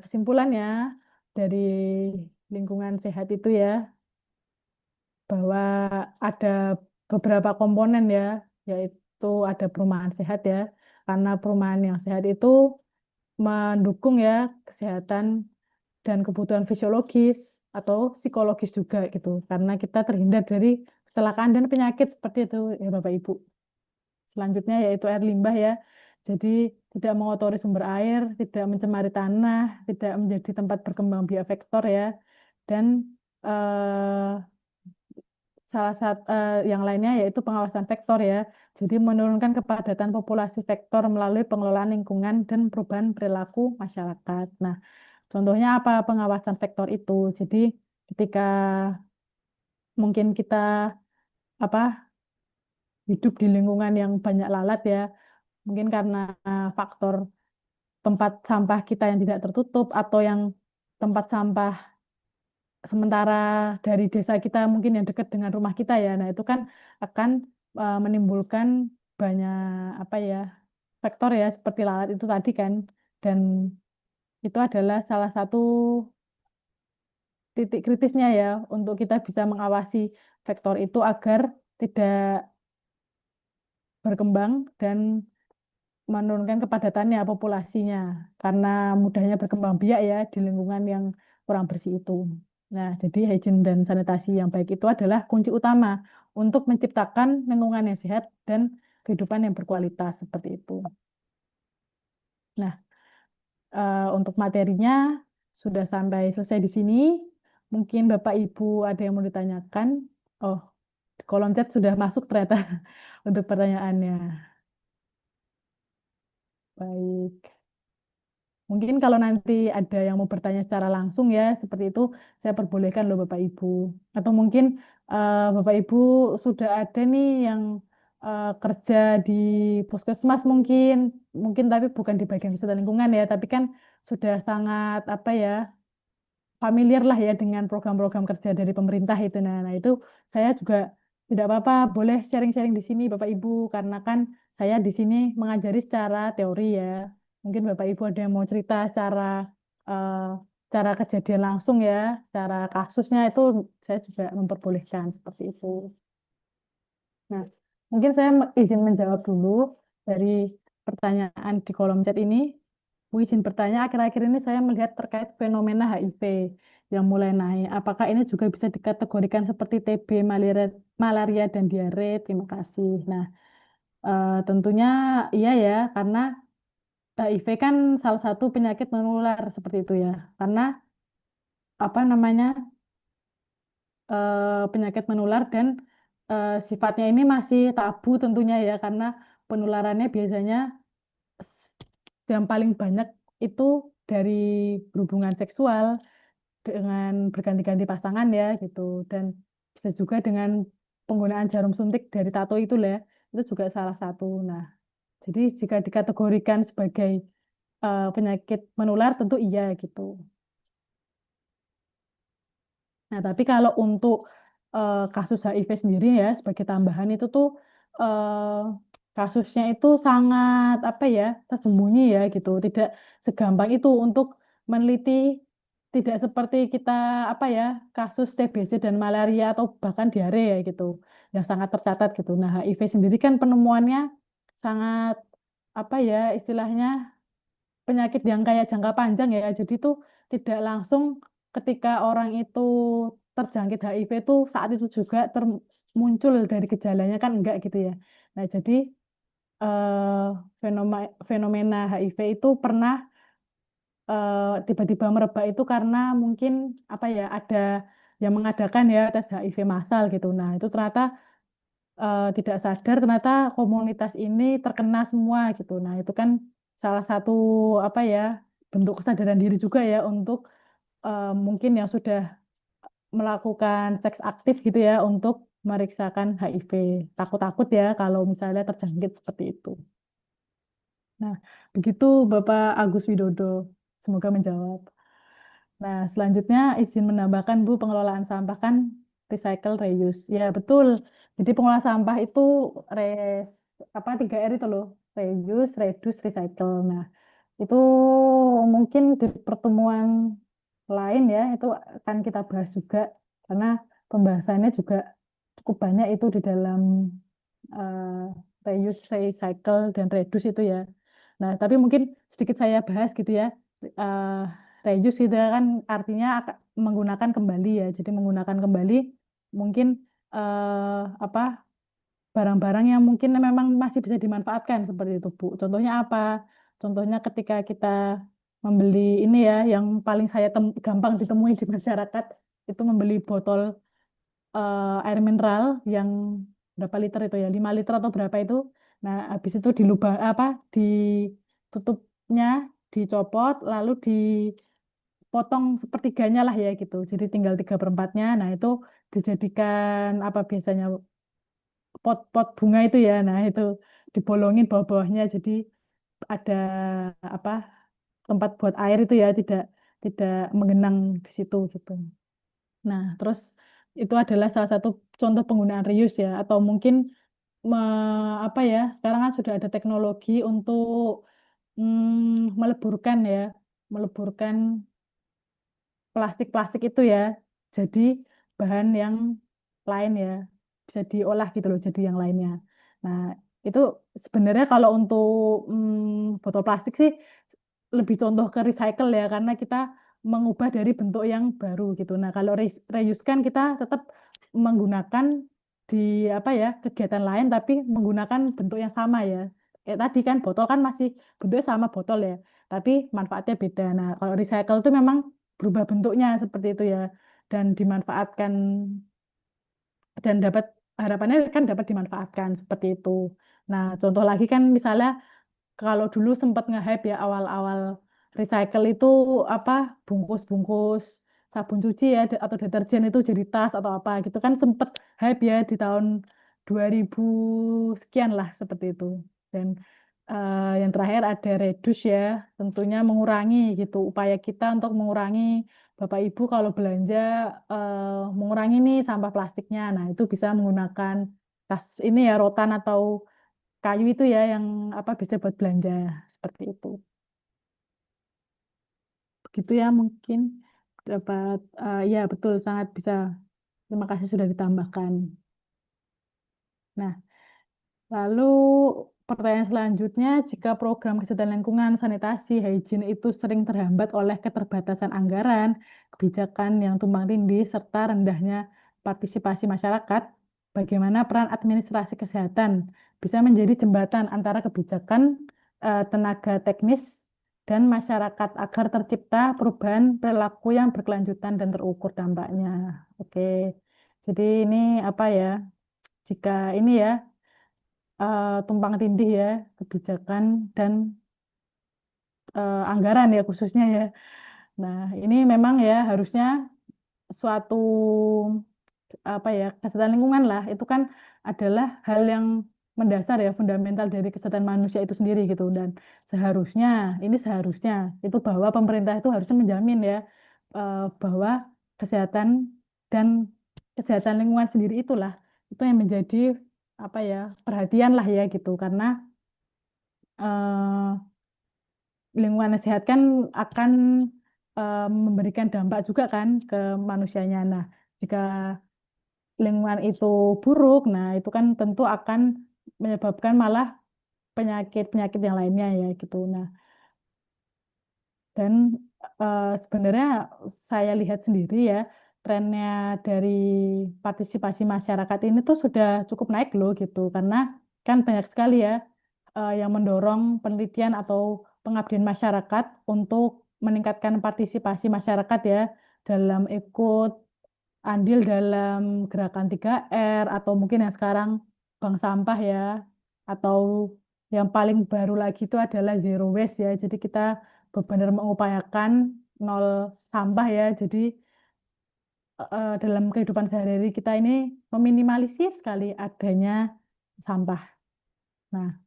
kesimpulannya dari lingkungan sehat itu ya bahwa ada beberapa komponen ya, yaitu ada perumahan sehat ya, karena perumahan yang sehat itu mendukung ya kesehatan dan kebutuhan fisiologis atau psikologis juga gitu, karena kita terhindar dari kecelakaan dan penyakit seperti itu ya Bapak Ibu. Selanjutnya yaitu air limbah ya, jadi tidak mengotori sumber air, tidak mencemari tanah, tidak menjadi tempat berkembang biofaktor ya, dan eh, salah satu yang lainnya yaitu pengawasan vektor ya. Jadi menurunkan kepadatan populasi vektor melalui pengelolaan lingkungan dan perubahan perilaku masyarakat. Nah, contohnya apa pengawasan vektor itu? Jadi ketika mungkin kita apa hidup di lingkungan yang banyak lalat ya, mungkin karena faktor tempat sampah kita yang tidak tertutup atau yang tempat sampah sementara dari desa kita mungkin yang dekat dengan rumah kita ya. Nah, itu kan akan menimbulkan banyak apa ya faktor ya seperti lalat itu tadi kan dan itu adalah salah satu titik kritisnya ya untuk kita bisa mengawasi faktor itu agar tidak berkembang dan menurunkan kepadatannya populasinya karena mudahnya berkembang biak ya di lingkungan yang kurang bersih itu. Nah, jadi hygiene dan sanitasi yang baik itu adalah kunci utama untuk menciptakan lingkungan yang sehat dan kehidupan yang berkualitas seperti itu. Nah, untuk materinya sudah sampai selesai di sini. Mungkin Bapak Ibu ada yang mau ditanyakan. Oh, di kolom chat sudah masuk ternyata untuk pertanyaannya. Baik. Mungkin kalau nanti ada yang mau bertanya secara langsung ya, seperti itu saya perbolehkan loh Bapak Ibu. Atau mungkin Bapak Ibu sudah ada nih yang kerja di puskesmas mungkin tapi bukan di bagian kesehatan lingkungan ya, tapi kan sudah sangat apa ya familiar lah ya dengan program-program kerja dari pemerintah itu. Nah, itu saya juga tidak apa-apa, boleh sharing-sharing di sini Bapak Ibu, karena kan saya di sini mengajari secara teori ya. Mungkin Bapak Ibu ada yang mau cerita secara eh, cara kejadian langsung ya, cara kasusnya itu saya juga memperbolehkan seperti itu. Nah, mungkin saya izin menjawab dulu dari pertanyaan di kolom chat ini. Bu izin bertanya, akhir-akhir ini saya melihat terkait fenomena HIV yang mulai naik. Apakah ini juga bisa dikategorikan seperti TB, malaria dan diare? Terima kasih. Nah, tentunya iya ya, karena HIV kan salah satu penyakit menular seperti itu ya. Karena apa namanya penyakit menular dan sifatnya ini masih tabu tentunya ya, karena penularannya biasanya yang paling banyak itu dari berhubungan seksual dengan berganti-ganti pasangan ya gitu, dan bisa juga dengan penggunaan jarum suntik dari tato itu lah ya, itu juga salah satu. Nah, jadi jika dikategorikan sebagai penyakit menular tentu iya gitu. Nah, tapi kalau untuk kasus HIV sendiri ya sebagai tambahan itu tuh eh, kasusnya itu sangat apa ya tersembunyi ya gitu, tidak segampang itu untuk meneliti, tidak seperti kita apa ya kasus TBC dan malaria atau bahkan diare ya gitu yang sangat tercatat gitu. Nah, HIV sendiri kan penemuannya sangat apa ya istilahnya penyakit yang kayak jangka panjang ya. Jadi itu tidak langsung ketika orang itu terjangkit HIV itu saat itu juga muncul dari gejalanya kan enggak gitu ya. Nah, jadi fenomena HIV itu pernah tiba-tiba merebak itu karena mungkin apa ya ada yang mengadakan ya tes HIV massal gitu. Nah, itu ternyata tidak sadar ternyata komunitas ini terkena semua gitu. Nah, itu kan salah satu apa ya bentuk kesadaran diri juga ya untuk mungkin yang sudah melakukan seks aktif gitu ya untuk meriksakan HIV. Takut-takut ya kalau misalnya terjangkit seperti itu. Nah, begitu Bapak Agus Widodo. Semoga menjawab. Nah, selanjutnya izin menambahkan Bu, pengelolaan sampah kan recycle, reuse. Ya, betul. Jadi pengelolaan sampah itu apa 3R itu loh. Reuse, reduce, recycle. Nah, itu mungkin di pertemuan lain ya, itu akan kita bahas juga karena pembahasannya juga cukup banyak itu di dalam reuse, recycle, dan reduce itu ya. Nah, tapi mungkin sedikit saya bahas gitu ya. Eh, Reuse gitu ya kan artinya menggunakan kembali ya. Jadi menggunakan kembali mungkin apa barang-barang yang mungkin memang masih bisa dimanfaatkan seperti itu, Bu. Contohnya apa? Contohnya ketika kita membeli ini ya, yang paling saya gampang ditemui di masyarakat itu membeli botol air mineral yang berapa liter itu ya, 5 liter atau berapa itu. Nah, habis itu dilubang apa ditutupnya, dicopot, lalu dipotong sepertiganya lah ya gitu. Jadi tinggal 3/4-nya. Nah, itu dijadikan apa biasanya pot-pot bunga itu ya. Nah, itu dibolongin bawah-bawahnya jadi ada apa tempat buat air itu ya, tidak tidak menggenang di situ gitu. Nah, terus itu adalah salah satu contoh penggunaan reuse ya, atau mungkin apa ya, sekarang kan sudah ada teknologi untuk meleburkan ya, meleburkan plastik-plastik itu ya, jadi bahan yang lain ya, bisa diolah gitu loh, jadi yang lainnya. Nah, itu sebenarnya kalau untuk botol plastik sih lebih contoh ke recycle ya, karena kita mengubah dari bentuk yang baru gitu. Nah, kalau reuse kan kita tetap menggunakan di apa ya kegiatan lain, tapi menggunakan bentuk yang sama ya. Kayak tadi kan botol kan masih bentuknya sama botol ya, tapi manfaatnya beda. Nah, kalau recycle itu memang berubah bentuknya seperti itu ya, dan dimanfaatkan dan dapat harapannya kan dapat dimanfaatkan seperti itu. Nah, contoh lagi kan misalnya kalau dulu sempat nge-hype ya awal-awal recycle itu apa bungkus-bungkus sabun cuci ya atau deterjen itu jadi tas atau apa gitu kan sempet hype ya di tahun 2000 sekian lah seperti itu. Dan yang terakhir ada reduce ya, tentunya mengurangi gitu upaya kita untuk mengurangi Bapak Ibu kalau belanja mengurangi nih sampah plastiknya. Nah, itu bisa menggunakan tas ini ya rotan atau kayu itu ya yang apa bisa buat belanja seperti itu. Begitu ya mungkin dapat ya betul sangat bisa. Terima kasih sudah ditambahkan. Nah, lalu pertanyaan selanjutnya, jika program kesehatan lingkungan, sanitasi, hygiene itu sering terhambat oleh keterbatasan anggaran, kebijakan yang tumpang tindih, serta rendahnya partisipasi masyarakat, bagaimana peran administrasi kesehatan bisa menjadi jembatan antara kebijakan, tenaga teknis, dan masyarakat agar tercipta perubahan perilaku yang berkelanjutan dan terukur dampaknya. Oke, jadi ini apa ya? Jika ini ya tumpang tindih ya kebijakan dan anggaran ya khususnya ya. Nah, ini memang ya harusnya suatu apa ya kesehatan lingkungan lah itu kan adalah hal yang mendasar ya fundamental dari kesehatan manusia itu sendiri gitu dan seharusnya ini seharusnya itu bahwa pemerintah itu harusnya menjamin ya bahwa kesehatan dan kesehatan lingkungan sendiri itulah itu yang menjadi apa ya perhatian lah ya gitu karena eh, lingkungan sehat kan akan memberikan dampak juga kan ke manusianya. Nah, jika lingkungan itu buruk, nah itu kan tentu akan menyebabkan malah penyakit-penyakit yang lainnya ya gitu. Nah, dan sebenarnya saya lihat sendiri ya, trennya dari partisipasi masyarakat ini tuh sudah cukup naik loh gitu, karena kan banyak sekali ya yang mendorong penelitian atau pengabdian masyarakat untuk meningkatkan partisipasi masyarakat ya dalam ikut andil dalam gerakan 3R atau mungkin yang sekarang bank sampah ya atau yang paling baru lagi itu adalah zero waste ya. Jadi kita benar-benar mengupayakan nol sampah ya. Jadi dalam kehidupan sehari-hari kita ini meminimalisir sekali adanya sampah. Nah,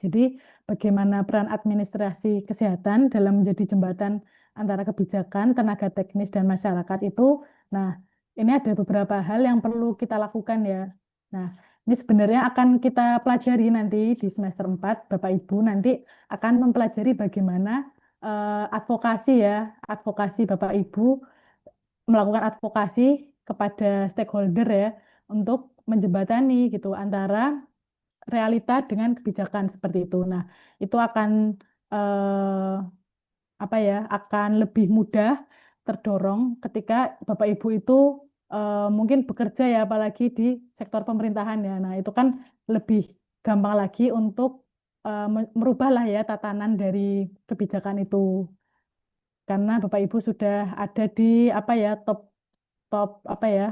jadi bagaimana peran administrasi kesehatan dalam menjadi jembatan antara kebijakan, tenaga teknis, dan masyarakat itu, nah ini ada beberapa hal yang perlu kita lakukan ya. Nah, ini sebenarnya akan kita pelajari nanti di semester 4, Bapak Ibu nanti akan mempelajari bagaimana advokasi ya, advokasi Bapak Ibu melakukan advokasi kepada stakeholder ya untuk menjembatani gitu antara realita dengan kebijakan seperti itu. Nah, itu akan eh, apa ya, akan lebih mudah terdorong ketika Bapak Ibu itu mungkin bekerja ya, apalagi di sektor pemerintahan ya. Nah, itu kan lebih gampang lagi untuk merubah lah ya tatanan dari kebijakan itu. Karena Bapak Ibu sudah ada di apa ya top top apa ya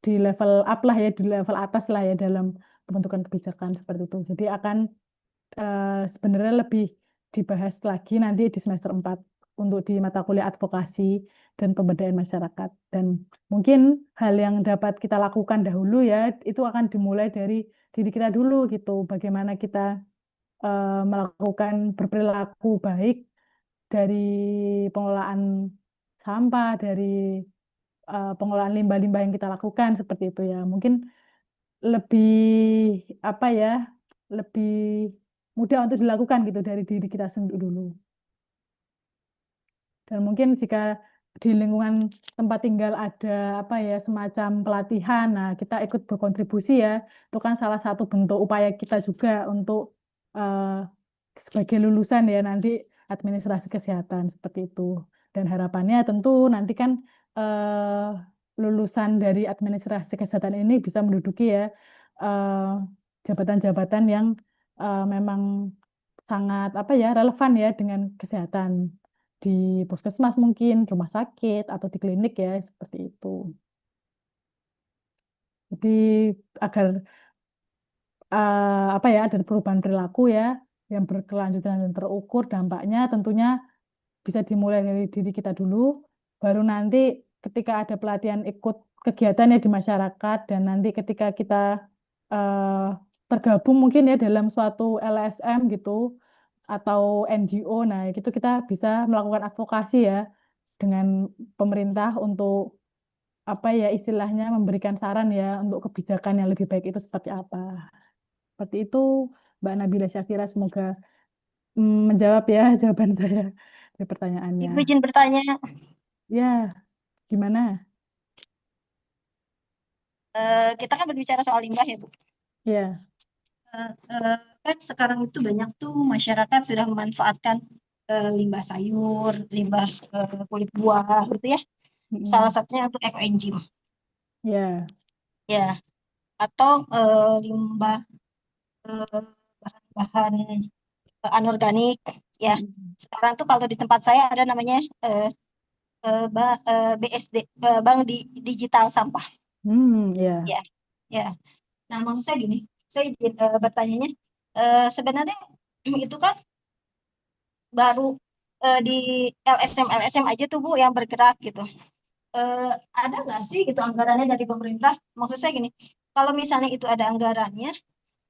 di level up lah ya di level atas lah ya dalam pembentukan kebijakan seperti itu. Jadi akan sebenarnya lebih dibahas lagi nanti di semester 4 untuk di mata kuliah advokasi dan pemberdayaan masyarakat. Dan mungkin hal yang dapat kita lakukan dahulu ya, itu akan dimulai dari diri kita dulu gitu. Bagaimana kita melakukan berperilaku baik dari pengelolaan sampah, dari pengelolaan limbah-limbah yang kita lakukan seperti itu ya. Mungkin lebih apa ya lebih mudah untuk dilakukan gitu dari diri kita sendiri dulu dan mungkin jika di lingkungan tempat tinggal ada apa ya semacam pelatihan nah kita ikut berkontribusi ya itu kan salah satu bentuk upaya kita juga untuk eh, sebagai lulusan ya nanti administrasi kesehatan seperti itu dan harapannya tentu nanti kan lulusan dari administrasi kesehatan ini bisa menduduki ya eh, jabatan-jabatan yang memang sangat apa ya relevan ya dengan kesehatan di puskesmas mungkin rumah sakit atau di klinik ya seperti itu. Jadi agar apa ya ada perubahan perilaku ya yang berkelanjutan dan terukur dampaknya tentunya bisa dimulai dari diri kita dulu, baru nanti ketika ada pelatihan ikut kegiatan ya di masyarakat dan nanti ketika kita eh, tergabung mungkin ya dalam suatu LSM gitu atau NGO, nah itu kita bisa melakukan advokasi ya dengan pemerintah untuk apa ya istilahnya memberikan saran ya untuk kebijakan yang lebih baik itu seperti apa. Seperti itu Mbak Nabila Syakira, semoga menjawab ya jawaban saya dari pertanyaannya. Ibu izin bertanya, Ya, gimana? kita kan berbicara soal limbah ya Bu. Ya, Kan sekarang itu banyak tuh masyarakat sudah memanfaatkan limbah sayur, limbah kulit buah gitu ya. Salah mm, satunya untuk ekoenzim ya, ya, atau limbah eh, bahan-bahan anorganik ya. mm, Sekarang tuh kalau di tempat saya ada namanya BSD, Bank Digital Sampah ya, ya. Ya. Nah, maksud saya gini, saya bertanyanya sebenarnya itu kan baru di LSM aja tuh Bu yang bergerak gitu. Ada nggak sih gitu anggarannya dari pemerintah? Maksud saya gini, kalau misalnya itu ada anggarannya,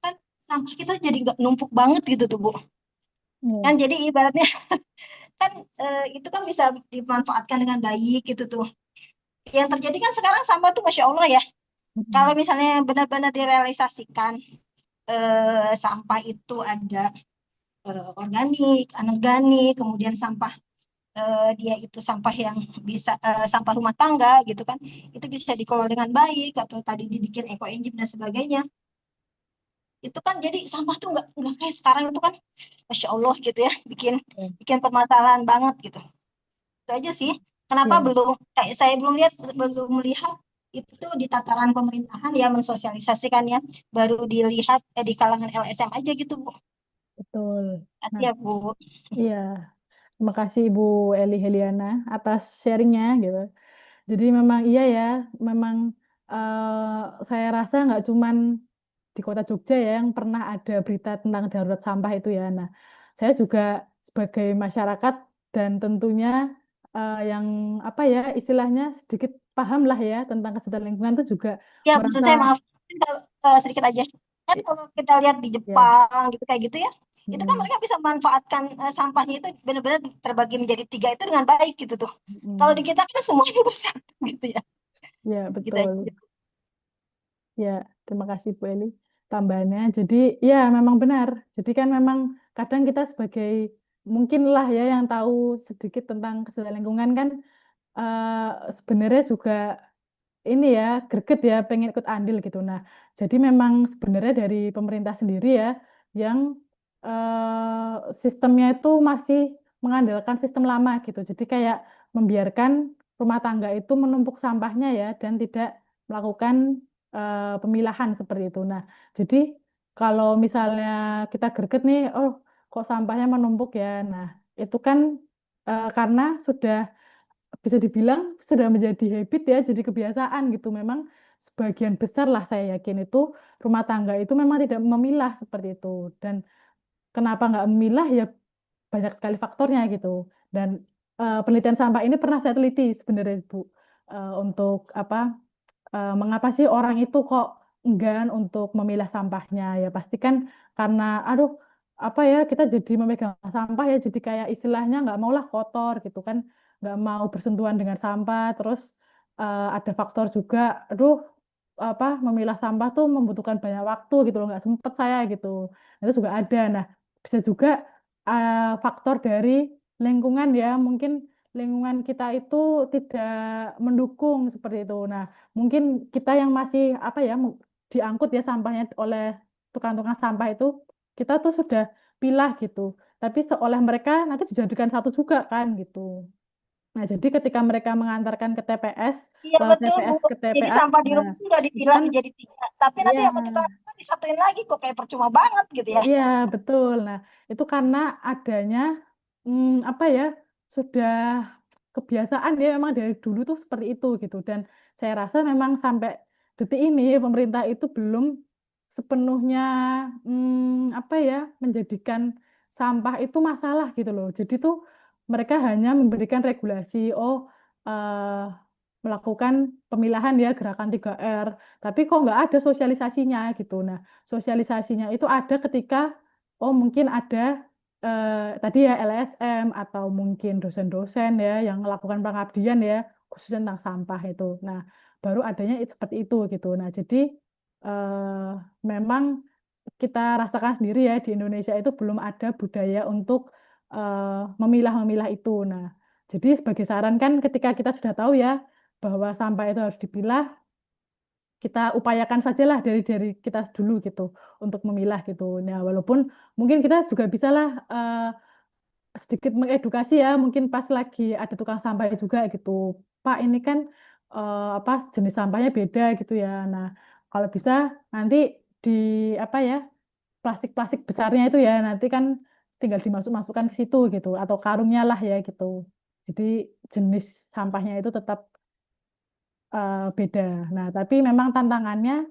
kan sampah kita jadi nggak numpuk banget gitu tuh Bu. Kan ya, jadi ibaratnya kan itu kan bisa dimanfaatkan dengan baik gitu tuh. Yang terjadi kan sekarang sampah tuh Masya Allah ya. Kalau mm, misalnya benar-benar direalisasikan sampah itu ada organik, anorganik, kemudian sampah dia itu sampah yang bisa sampah rumah tangga gitu kan, itu bisa dikelola dengan baik atau tadi dibikin ekoenzim dan sebagainya. Itu kan jadi sampah tuh nggak kayak sekarang itu kan, masya Allah gitu ya, bikin ya, bikin permasalahan banget gitu. Itu aja sih. Kenapa ya, belum? Saya belum melihat itu di tataran pemerintahan ya mensosialisasikannya. Baru dilihat di kalangan LSM aja gitu Bu. betul. Hati Nah, ya Bu. iya, terima kasih Ibu Eli Heliana atas sharingnya gitu. Jadi memang iya ya, memang saya rasa nggak cuman di kota Jogja ya yang pernah ada berita tentang darurat sampah itu ya. Nah, saya juga sebagai masyarakat dan tentunya yang apa ya istilahnya sedikit paham lah ya tentang kesehatan lingkungan itu juga Ya, maksud merasa saya maaf. Kalau, sedikit aja. Kan kalau kita lihat di ya, Jepang gitu kayak gitu ya, itu kan mm, mereka bisa memanfaatkan sampahnya itu benar-benar terbagi menjadi tiga itu dengan baik gitu tuh. Kalau di mm, kita kan semuanya besar gitu ya. ya Gitu aja. betul. Ya, terima kasih Bu Eli. Tambahannya, jadi ya memang benar. Jadi kan memang kadang kita sebagai mungkin lah ya yang tahu sedikit tentang kesehatan lingkungan kan sebenarnya juga ini ya greget ya pengen ikut andil gitu. Nah, jadi memang sebenarnya dari pemerintah sendiri ya yang sistemnya itu masih mengandalkan sistem lama gitu. Jadi kayak membiarkan rumah tangga itu menumpuk sampahnya ya dan tidak melakukan pemilahan seperti itu. Nah, jadi kalau misalnya kita greget nih, oh kok sampahnya menumpuk ya. Nah, itu kan karena sudah bisa dibilang sudah menjadi habit ya, jadi kebiasaan gitu. Memang sebagian besar lah saya yakin itu rumah tangga itu memang tidak memilah seperti itu. Dan kenapa nggak memilah ya banyak sekali faktornya gitu. Dan penelitian sampah ini pernah saya teliti sebenarnya Bu, untuk apa mengapa sih orang itu kok enggan untuk memilah sampahnya ya pasti kan karena aduh apa ya kita jadi memegang sampah ya jadi kayak istilahnya nggak maulah kotor gitu kan nggak mau bersentuhan dengan sampah terus ada faktor juga aduh apa memilah sampah tuh membutuhkan banyak waktu gitu loh nggak sempet saya gitu. Itu juga ada. Nah bisa juga faktor dari lingkungan ya mungkin lingkungan kita itu tidak mendukung seperti itu. Nah mungkin kita yang masih apa ya diangkut ya sampahnya oleh tukang-tukang sampah itu kita tuh sudah pilah gitu tapi seolah mereka nanti dijadikan satu juga kan gitu. Nah jadi ketika mereka mengantarkan ke TPS Iya lalu betul Bu. TPS ke Jadi TPA sampah di nah rumah udah itu dipilah kan jadi tiga. Tapi nanti ya yang untuk kan disatuin lagi kok kayak percuma banget gitu ya. iya betul. Nah itu karena adanya apa ya sudah kebiasaan dia memang dari dulu tuh seperti itu gitu dan saya rasa memang sampai detik ini pemerintah itu belum sepenuhnya apa ya menjadikan sampah itu masalah gitu loh. Jadi tuh mereka hanya memberikan regulasi, oh melakukan pemilahan ya gerakan 3R, tapi kok nggak ada sosialisasinya gitu. Nah, sosialisasinya itu ada ketika, oh mungkin ada tadi ya LSM atau mungkin dosen-dosen ya yang melakukan pengabdian ya khusus tentang sampah itu. Nah, baru adanya seperti itu gitu. Nah, jadi eh, memang kita rasakan sendiri ya di Indonesia itu belum ada budaya untuk memilah-memilah itu. Nah, jadi sebagai saran kan ketika kita sudah tahu ya bahwa sampah itu harus dipilah, kita upayakan sajalah dari kita dulu gitu untuk memilah gitu. Nah, walaupun mungkin kita juga bisalah sedikit mengedukasi ya, mungkin pas lagi ada tukang sampah juga gitu. Pak, ini kan apa jenis sampahnya beda gitu ya. Nah, kalau bisa nanti di apa ya plastik-plastik besarnya itu ya nanti kan tinggal dimasuk-masukkan ke situ gitu atau karungnya lah ya gitu. Jadi jenis sampahnya itu tetap beda. Nah, tapi memang tantangannya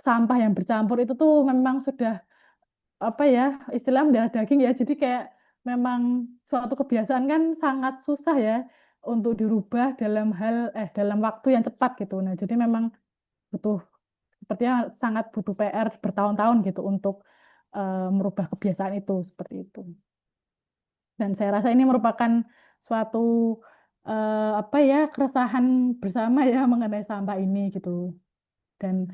sampah yang bercampur itu tuh memang sudah apa ya istilah mendarah daging ya. Jadi kayak memang suatu kebiasaan kan sangat susah ya untuk dirubah dalam waktu yang cepat gitu. Nah, jadi memang butuh sepertinya sangat butuh PR bertahun-tahun gitu untuk merubah kebiasaan itu seperti itu. Dan saya rasa ini merupakan suatu apa ya keresahan bersama ya mengenai sampah ini gitu. Dan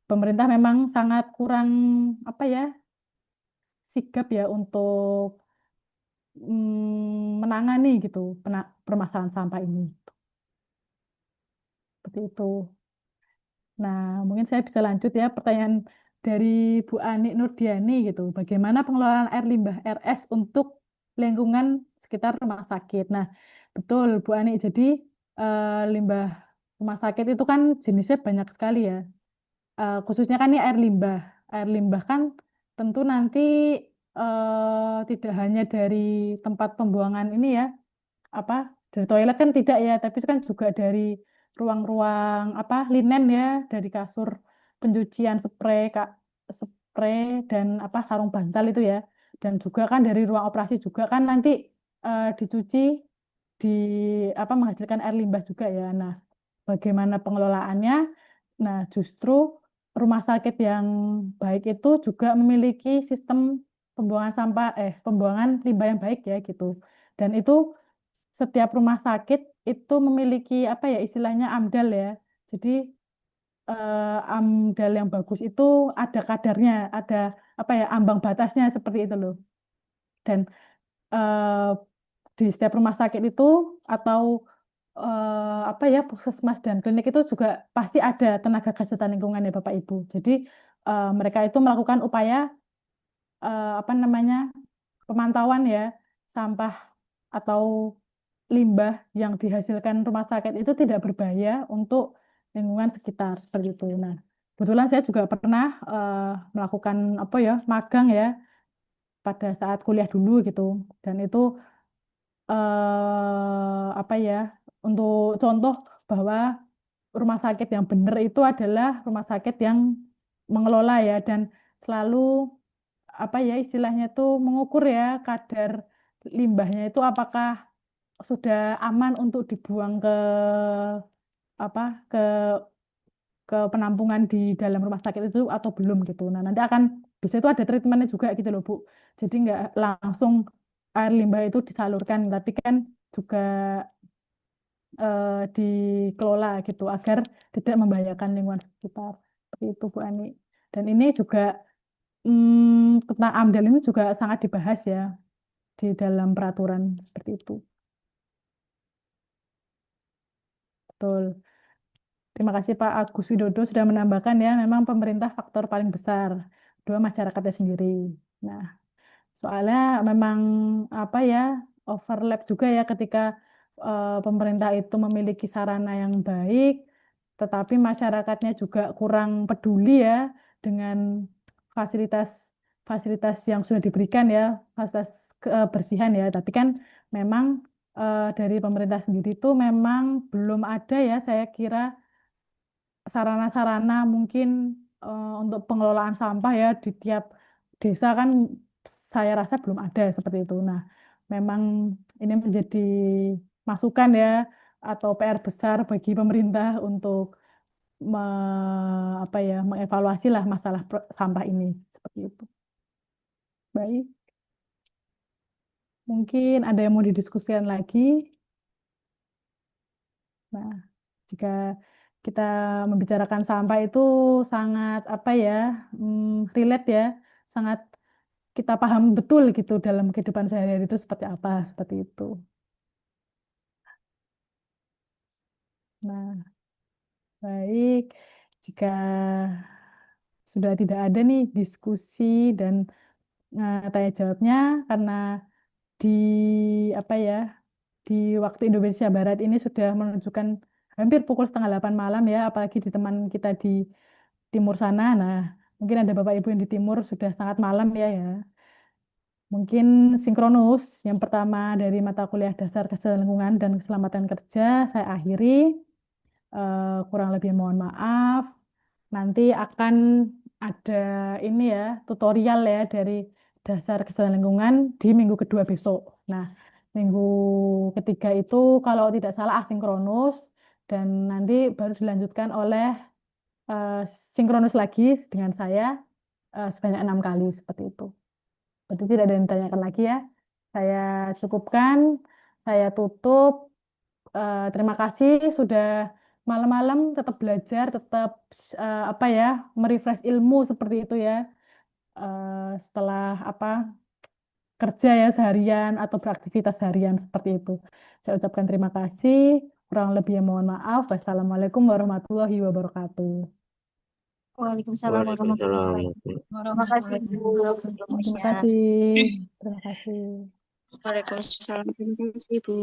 pemerintah memang sangat kurang apa ya sigap ya untuk menangani gitu permasalahan sampah ini. Seperti itu. Nah, mungkin saya bisa lanjut ya pertanyaan dari Bu Ani Nurdiani gitu. Bagaimana pengelolaan air limbah RS untuk lingkungan sekitar rumah sakit? Nah, betul Bu Ani. Jadi limbah rumah sakit itu kan jenisnya banyak sekali ya. Khususnya kan ini air limbah. Air limbah kan tentu nanti tidak hanya dari tempat pembuangan ini ya, apa dari toilet kan tidak ya, tapi itu kan juga dari ruang-ruang apa linen ya, dari kasur pencucian spray dan apa sarung bantal itu ya, dan juga kan dari ruang operasi juga kan nanti dicuci di apa menghasilkan air limbah juga ya. Nah, bagaimana pengelolaannya? Nah, justru rumah sakit yang baik itu juga memiliki sistem pembuangan limbah yang baik ya gitu. Dan itu setiap rumah sakit itu memiliki apa ya istilahnya AMDAL ya. Jadi AMDAL yang bagus itu ada kadarnya, ada apa ya ambang batasnya seperti itu loh. Dan eh, di setiap rumah sakit itu atau apa ya puskesmas dan klinik itu juga pasti ada tenaga kesehatan lingkungan ya Bapak Ibu. Jadi mereka itu melakukan upaya apa namanya pemantauan ya sampah atau limbah yang dihasilkan rumah sakit itu tidak berbahaya untuk lingkungan sekitar seperti itu. Nah, kebetulan saya juga pernah melakukan apa ya magang ya pada saat kuliah dulu gitu dan itu apa ya untuk contoh bahwa rumah sakit yang benar itu adalah rumah sakit yang mengelola ya dan selalu apa ya istilahnya tuh mengukur ya kadar limbahnya itu apakah sudah aman untuk dibuang apa ke penampungan di dalam rumah sakit itu atau belum gitu. Nah, nanti akan bisa itu ada treatmentnya juga gitu loh, Bu. Jadi nggak langsung air limbah itu disalurkan, tapi kan juga dikelola gitu agar tidak membahayakan lingkungan sekitar. Seperti itu, Bu Ani. Dan ini juga tentang AMDAL ini juga sangat dibahas ya di dalam peraturan seperti itu. Betul. Terima kasih Pak Agus Widodo sudah menambahkan ya, memang pemerintah faktor paling besar, dua masyarakatnya sendiri. Nah, soalnya memang apa ya, overlap juga ya ketika pemerintah itu memiliki sarana yang baik, tetapi masyarakatnya juga kurang peduli ya dengan fasilitas fasilitas yang sudah diberikan ya, fasilitas kebersihan ya. Tapi kan memang dari pemerintah sendiri itu memang belum ada ya, saya kira sarana-sarana mungkin untuk pengelolaan sampah ya di tiap desa kan saya rasa belum ada seperti itu. Nah, memang ini menjadi masukan ya atau PR besar bagi pemerintah untuk apa ya mengevaluasi lah masalah sampah ini seperti itu. Baik, mungkin ada yang mau didiskusikan lagi. Nah, jika kita membicarakan sampah itu sangat apa ya, relate ya, sangat kita paham betul gitu dalam kehidupan sehari-hari itu seperti apa, seperti itu. Nah, baik, jika sudah tidak ada nih diskusi dan tanya jawabnya, karena di apa ya, di waktu Indonesia Barat ini sudah menunjukkan hampir pukul setengah 8 malam ya, apalagi di teman kita di timur sana. Nah, mungkin ada Bapak Ibu yang di timur sudah sangat malam ya ya. Mungkin sinkronus. Yang pertama dari mata kuliah dasar kesehatan lingkungan dan keselamatan kerja saya akhiri. Kurang lebih mohon maaf. Nanti akan ada ini ya tutorial ya dari dasar kesehatan lingkungan di minggu kedua besok. Nah, minggu ketiga itu kalau tidak salah asinkronus dan nanti baru dilanjutkan oleh eh, sinkronus lagi dengan saya sebanyak 6 kali seperti itu. Berarti tidak ada yang ditanyakan lagi ya. Saya cukupkan, saya tutup. Terima kasih sudah malam-malam tetap belajar, tetap apa ya, merefresh ilmu seperti itu ya. Setelah apa kerja ya seharian atau beraktivitas harian seperti itu. Saya ucapkan terima kasih. Kurang lebih mohon maaf. Wassalamualaikum warahmatullahi wabarakatuh. Waalaikumsalam Waalaikumsalam. warahmatullahi wabarakatuh. Terima kasih Bu Terima sebelumnya. kasih. Terima kasih. Waalaikumsalam. Terima kasih, Bu.